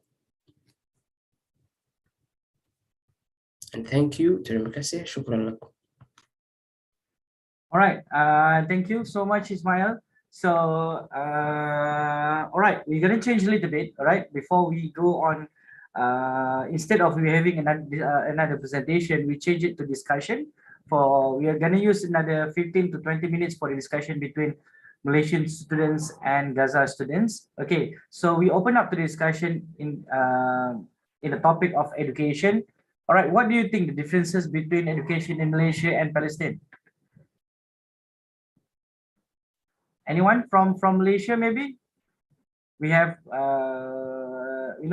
And thank you. Terima kasih. Shukran lakum. All right. Thank you so much, Ismail. So, all right, we're going to change a little bit. All right, before we go on, instead of we having another presentation, we change it to discussion. We are going to use another 15 to 20 minutes for the discussion between Malaysian students and Gaza students. Okay, so we open up the discussion in the topic of education. All right, what do you think the differences between education in Malaysia and Palestine? Anyone from Malaysia, maybe? We have,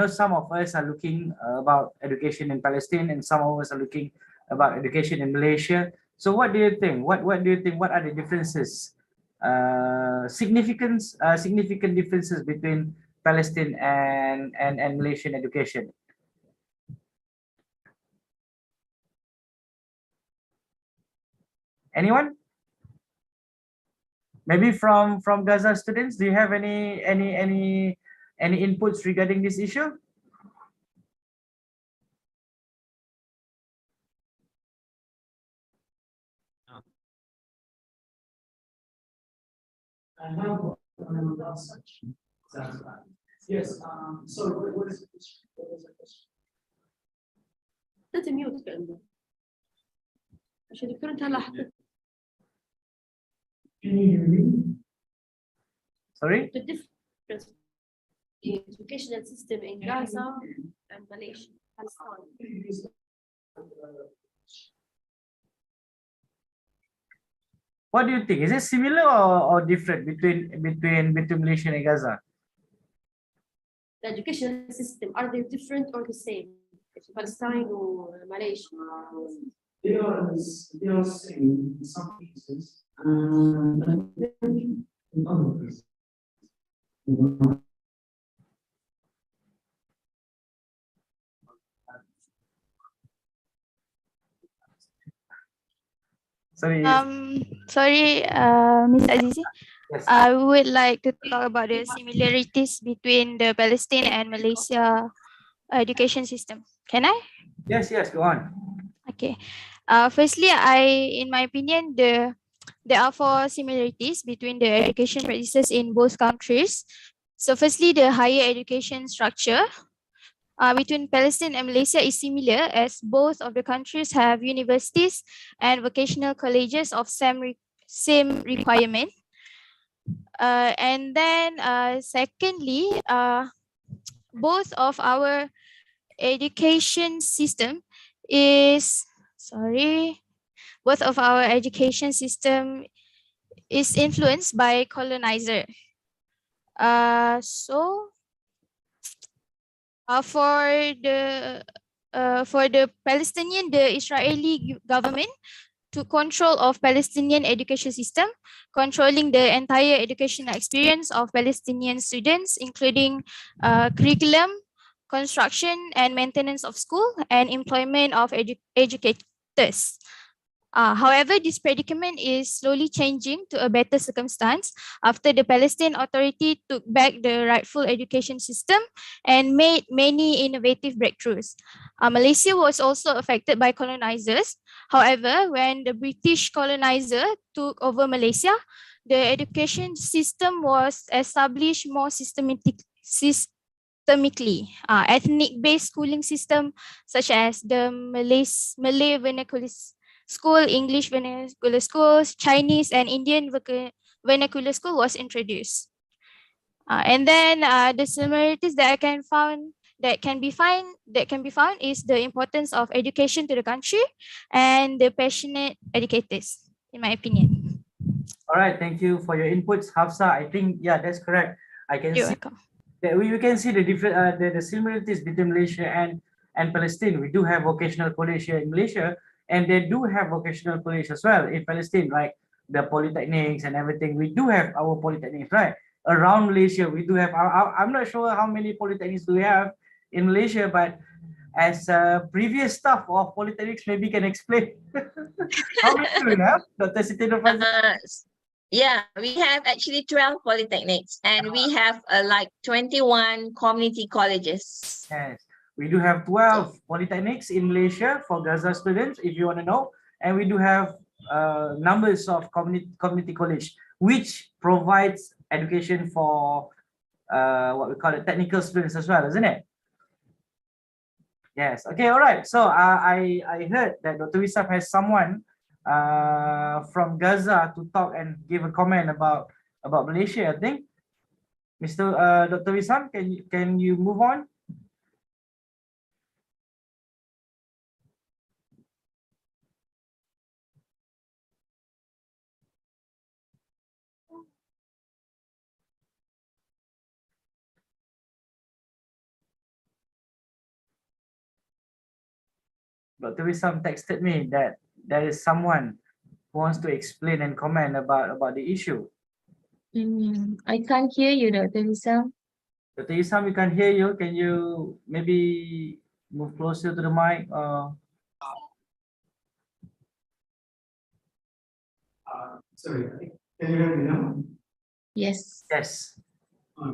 some of us are looking about education in Palestine, and some of us are looking about education in Malaysia. So what do you think? What do you think? What are the differences? Significant differences between Palestine and Malaysian education? Anyone? Maybe from Gaza students, do you have any inputs regarding this issue? I have another section. Yes. So what is the question? What is the question? Let him mute كأنه عشان يكون انت هلا حكيت. Can you hear me? Sorry? The difference in the educational system in Gaza and Malaysia, Palestine. What do you think? Is it similar or different between Malaysia and Gaza? The educational system, are they different or the same? Palestine or Malaysia? They are same in some cases, and in other cases. Sorry. Sorry, Ms. Azizi. Yes. I would like to talk about the similarities between the Palestine and Malaysia education system. Can I? Yes, go on. Okay. Firstly, in my opinion, there are 4 similarities between the education practices in both countries. So firstly, the higher education structure between Palestine and Malaysia is similar, as both of the countries have universities and vocational colleges of same requirement. And then secondly, both of our education system is influenced by colonizer. For the Palestinian, the Israeli government took control of Palestinian education system, controlling the entire educational experience of Palestinian students, including curriculum, construction and maintenance of school, and employment of educators. However, this predicament is slowly changing to a better circumstance after the Palestinian Authority took back the rightful education system and made many innovative breakthroughs. Malaysia was also affected by colonizers. However, when the British colonizer took over Malaysia, the education system was established more systemically. Ethnic-based schooling system such as the Malay vernacular school, English vernacular schools, Chinese and Indian vernacular school was introduced. And then the similarities that can be found is the importance of education to the country and the passionate educators, in my opinion. All right, thank you for your inputs, Hafsa. I think, yeah, that's correct. I can You're see welcome. that we can see the different the similarities between Malaysia and Palestine. We do have vocational college here in Malaysia, and they do have vocational college as well in Palestine, like the polytechnics and everything. We do have our polytechnics, right? Around Malaysia, we do have. I'm not sure how many polytechnics do we have in Malaysia, but as previous staff of polytechnics, maybe can explain how many do we have, Dr. Siti Nurfaizah? Yeah, we have actually 12 polytechnics and we have like 21 community colleges. Yes, we do have 12 polytechnics in Malaysia for Gaza students, if you want to know. And we do have numbers of community college, which provides education for what we call it, technical students as well, isn't it? Yes, okay, all right. So I heard that Dr. Wisam has someone from Gaza to talk and give a comment about Malaysia, I think. Mr. Dr. Wisam, can you move on? Dr. Wisam texted me that there is someone who wants to explain and comment about the issue. I can't hear you, Dr. Wisam. Dr. Wisam, we can hear you. Can you maybe move closer to the mic? Sorry, can you hear me now? Yes. Yes.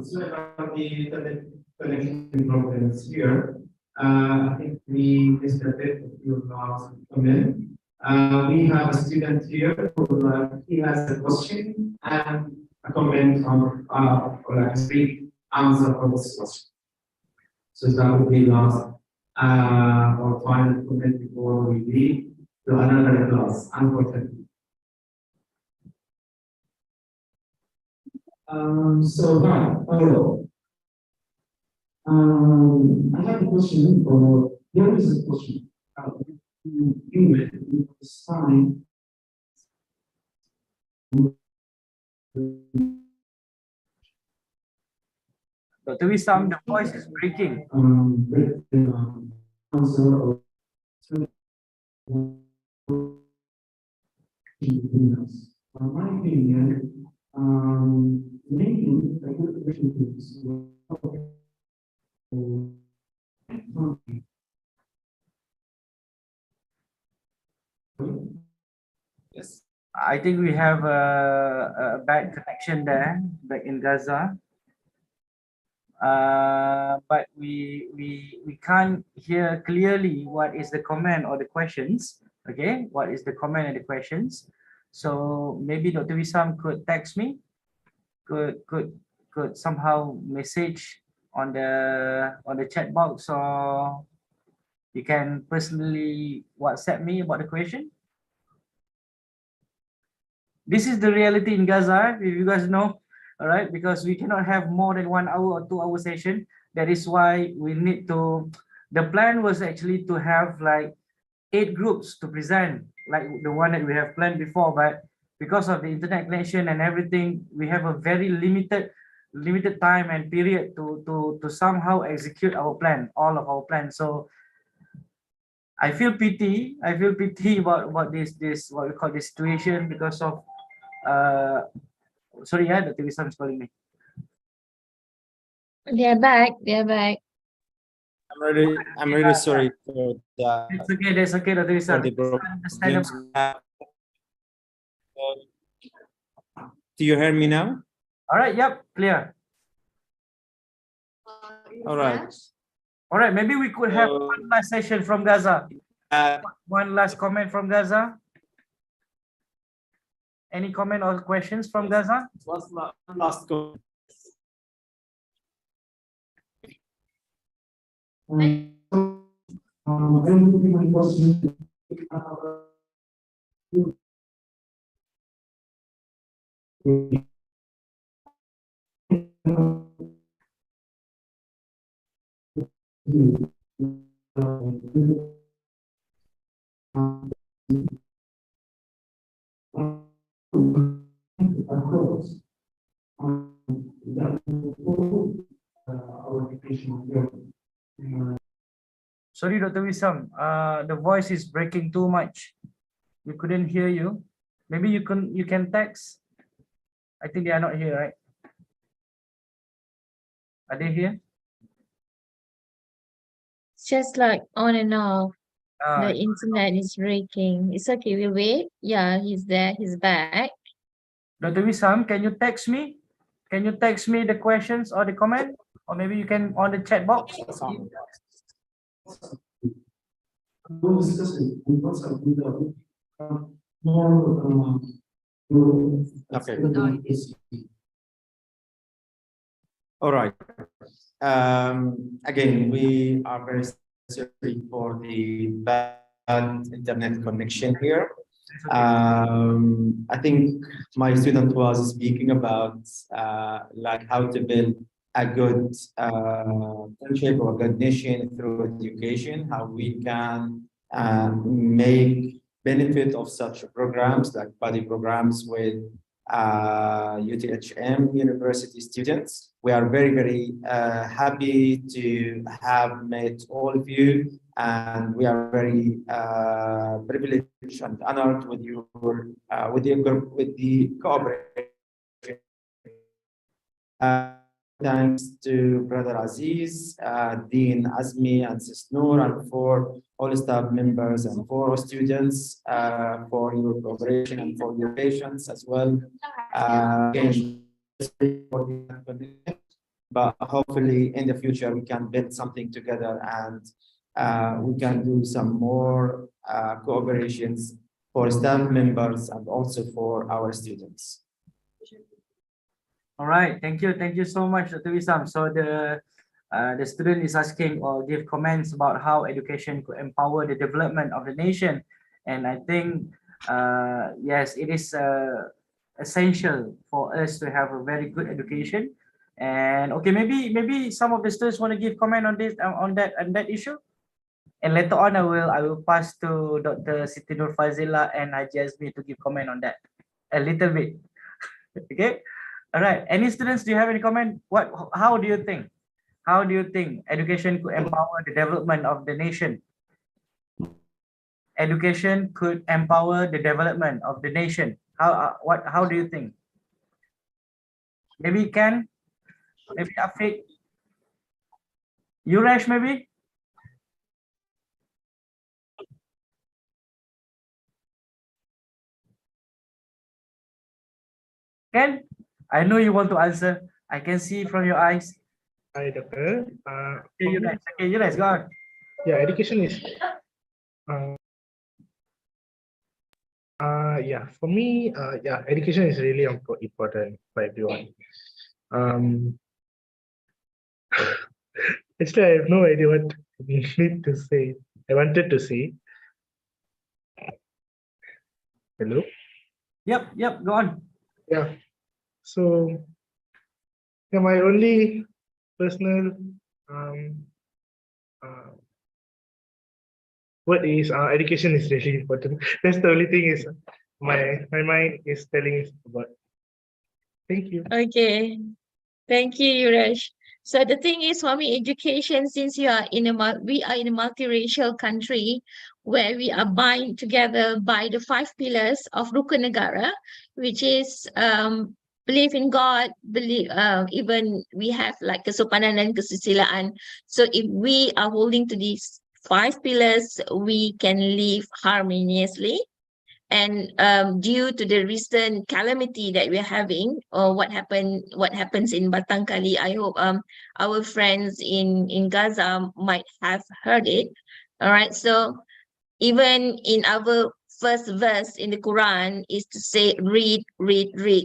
So about the connection problems here, I think we discussed a few last comment. We have a student here who he has a question and a comment on or like a brief answer for this question. So that would be last or final comment before we leave to another class, unfortunately. Hello. I have a question, or there is a question. You sign. Dr. Wisam, the voice is breaking. Answer or my opinion, making a good relationships Yes. I think we have a bad connection there back in Gaza. But we can't hear clearly what is the comment or the questions. Okay, what is the comment and the questions? So maybe Dr. Wisam could text me, could somehow message on the chat box, or you can personally WhatsApp me about the question. This is the reality in Gaza, if you guys know, all right, because we cannot have more than 1 hour or 2 hour session. That is why we need to, the plan was actually to have like 8 groups to present, like the one that we have planned before, but because of the internet connection and everything, we have a very limited time and period to somehow execute our plan, all of our plans. So I feel pity about this what we call this situation because of sorry, yeah, Dr. Wisam is calling me. They're back. I'm really sorry for that. It's okay, that's okay, Dr. Wisam. Do you hear me now? All right, yep, clear. All right. All right, maybe we could have one last session from Gaza. One last comment from Gaza. Any comment or questions from Gaza? Last comment. Sorry, Dr. Wisam, the voice is breaking too much. We couldn't hear you. Maybe you can text. I think they are not here, right? Are they here? It's just like on and off. Ah, The internet is breaking. It's okay, we'll wait. Yeah, he's there, he's back. Dr. Wisam, can you text me? Can you text me the questions or the comment? Or maybe you can on the chat box. Okay. All right. Again, we are very sorry for the bad internet connection here. I think my student was speaking about like how to build a good friendship or a good nation through education, how we can make benefit of such programs like buddy programs with UTHM university students. We are very, very happy to have met all of you, and we are very privileged and honored with your with the cooperation. Thanks to Brother Aziz, Dean Azmi, and Sis Noor, and for all staff members and for our students for your cooperation and for your patience as well. Again, but hopefully in the future we can build something together and we can do some more cooperations for staff members and also for our students. All right, thank you so much, Dr. Wisam. So the student is asking or give comments about how education could empower the development of the nation, and I think yes, it is essential for us to have a very good education. And okay, maybe some of the students want to give comment on this on that issue, and later on I will pass to Dr. Siti Nur Fazila and Haji Azmi to give comment on that a little bit. Okay. All right. Any students, do you have any comment? How do you think? How do you think education could empower the development of the nation? Education could empower the development of the nation. How do you think? Maybe Ken, maybe Afiq, Yuresh, maybe? Ken, I know you want to answer. I can see from your eyes. Hi, Doctor. Okay, you guys, go on. Yeah, education is yeah, for me, yeah, education is really important for everyone. Actually, I have no idea what I need to say. I wanted to say. Hello? Yep, go on. Yeah. So, yeah, my only personal word is education is really important. That's the only thing is my mind is telling us about. Thank you. Okay. Thank you, Yuresh. So the thing is, for me, education, since we are in a multiracial country where we are bind together by the 5 pillars of Rukun Negara, which is believe in God, believe even we have like kesopanan dan kesusilaan. So if we are holding to these 5 pillars, we can live harmoniously. And due to the recent calamity that we're having, or what happens in Batangkali, I hope our friends in Gaza might have heard it. All right, so even in our first verse in the Quran is to say read.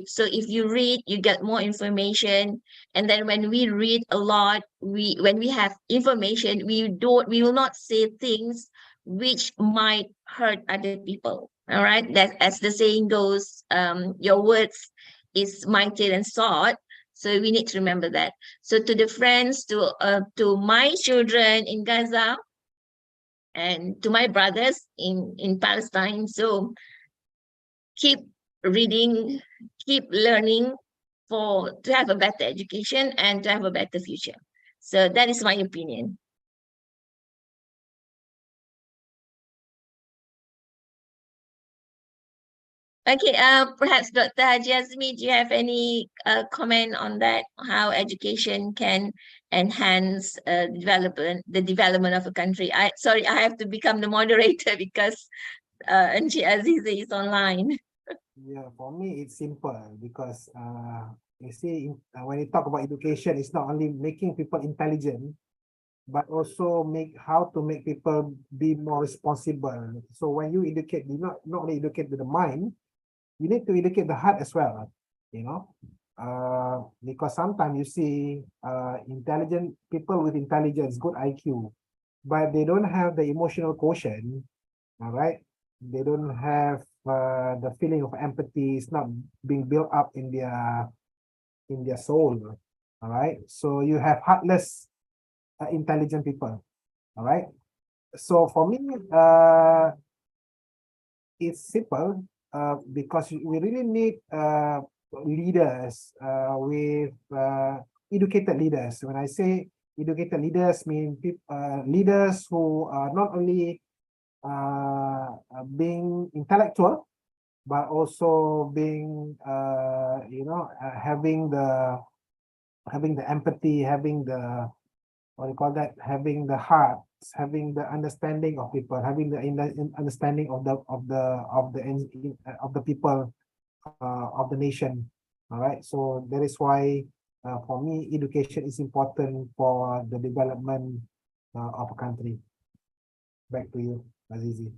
So if you read, you get more information. And then when we read a lot, when we have information, we will not say things which might hurt other people. All right, that as the saying goes, your words is mightier than sword. So we need to remember that. So to the friends, to my children in Gaza, and to my brothers in Palestine, so keep reading, keep learning to have a better education and to have a better future. So that is my opinion. Okay, perhaps Dr. Haji Azmi, do you have any comment on that? How education can enhance the development of a country? I have to become the moderator because Encik Azizi is online. Yeah, for me it's simple because you see when you talk about education, it's not only making people intelligent, but also how to make people be more responsible. So when you educate, you not only educate the mind, you need to educate the heart as well, you know, because sometimes you see intelligent people with intelligence, good IQ, but they don't have the emotional quotient, all right? They don't have the feeling of empathy. It's not being built up in their soul, all right? So you have heartless, intelligent people, all right? So for me, it's simple because we really need leaders with educated leaders. When I say educated leaders, mean leaders who are not only being intellectual, but also being having the empathy, having the what do you call that, having the heart, having the understanding of people, having the understanding of the people of the nation. All right, so that is why for me education is important for the development of a country. Back to you, Azizi.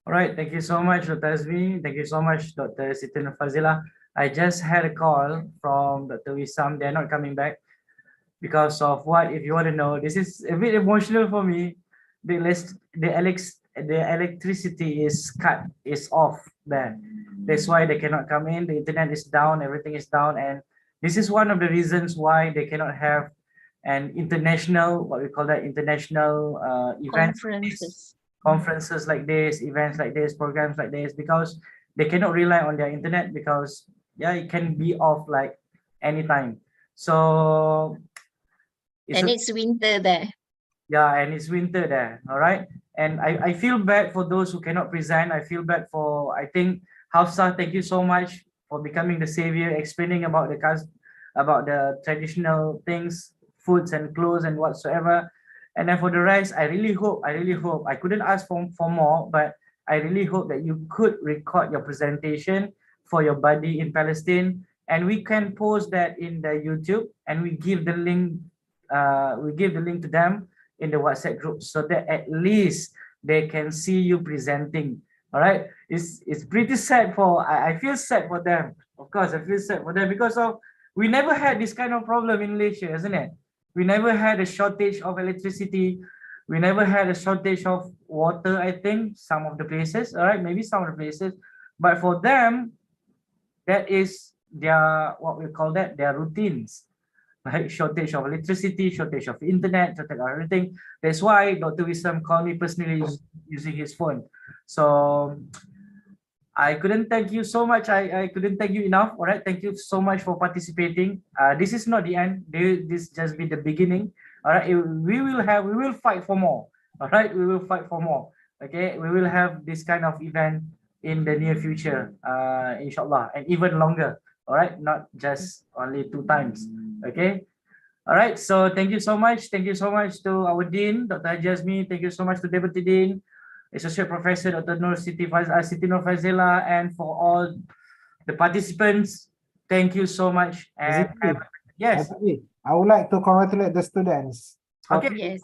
All right, thank you so much, Dr. Azmi. Thank you so much, Dr. Siti Nurfazila. I just had a call from Dr. Wissam. They're not coming back because of what, if you want to know, this is a bit emotional for me. The electricity is off there. That's why they cannot come in. The internet is down, everything is down. And this is one of the reasons why they cannot have an international, what we call that, international events. Conferences like this, events like this, programs like this, because they cannot rely on their internet because it can be off like anytime. So it's winter there. Yeah, and it's winter there. All right. And I feel bad for those who cannot present. I feel bad for, I think, Hafsa, thank you so much for becoming the savior, explaining about the traditional things, foods and clothes and whatsoever. And then for the rest, I really hope, I couldn't ask for more, but I really hope that you could record your presentation for your buddy in Palestine, and we can post that in the YouTube, and we give the link to them in the WhatsApp group so that at least they can see you presenting. All right, it's pretty sad I feel sad for them. Of course, I feel sad for them because we never had this kind of problem in Malaysia, isn't it? We never had a shortage of electricity. We never had a shortage of water, I think, some of the places, all right, maybe some of the places. But for them, that is their, what we call that, their routines. Right? Shortage of electricity, shortage of internet, shortage of everything. That's why Dr. Wissam called me personally using his phone. So I couldn't thank you so much. I couldn't thank you enough. All right. Thank you so much for participating. This is not the end. This just be the beginning. All right. We will fight for more. All right. We will fight for more. Okay. We will have this kind of event in the near future, inshallah, and even longer. All right. Not just only 2 times. Okay. All right. So thank you so much. Thank you so much to our Dean, Dr. Azmi. Thank you so much to Deputy Dean, Associate Professor Dr. Siti Nurfazila, and for all the participants, thank you so much. And yes, I would like to congratulate the students. Okay.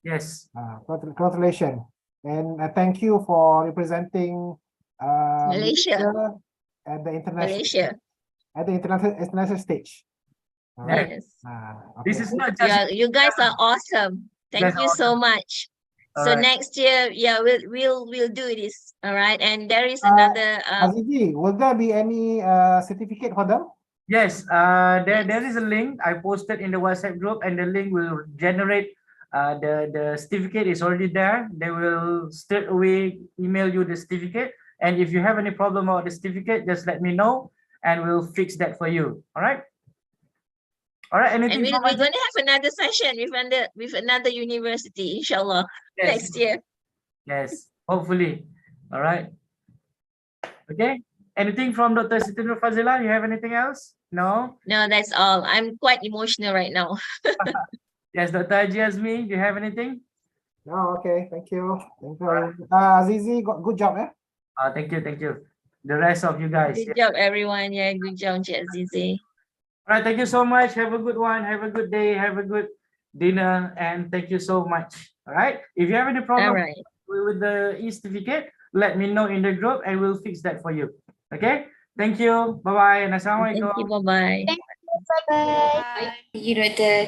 Yes. Congratulations, and thank you for representing Malaysia at the international stage. All right. Yes. This is not just you guys are awesome. Thank you so much. So Alright. next year, yeah, we'll do this. All right. And there is another Azizi, will there be any certificate for them? Yes, there is a link I posted in the WhatsApp group, and the link will generate the certificate is already there. They will straight away email you the certificate, and if you have any problem about the certificate, just let me know, and we'll fix that for you. All right. All right. and Anything we're going to have another session with another university, inshallah, next year. Yes, hopefully. All right. Okay. Anything from Dr. Sitinur Fazila? You have anything else? No? No, that's all. I'm quite emotional right now. Yes, Dr. Haji Azmi, do you have anything? No, okay, thank you. Thank you. Azizi, good job, eh? Thank you, thank you. The rest of you guys. Good job, everyone. Yeah, good job, Azizi. All right, thank you so much. Have a good one. Have a good day. Have a good dinner. And thank you so much. All right. If you have any problem with the e-certificate, let me know in the group and we'll fix that for you. Okay. Thank you. Bye-bye. And assalamualaikum. Thank you. Bye-bye. Bye-bye. You know, the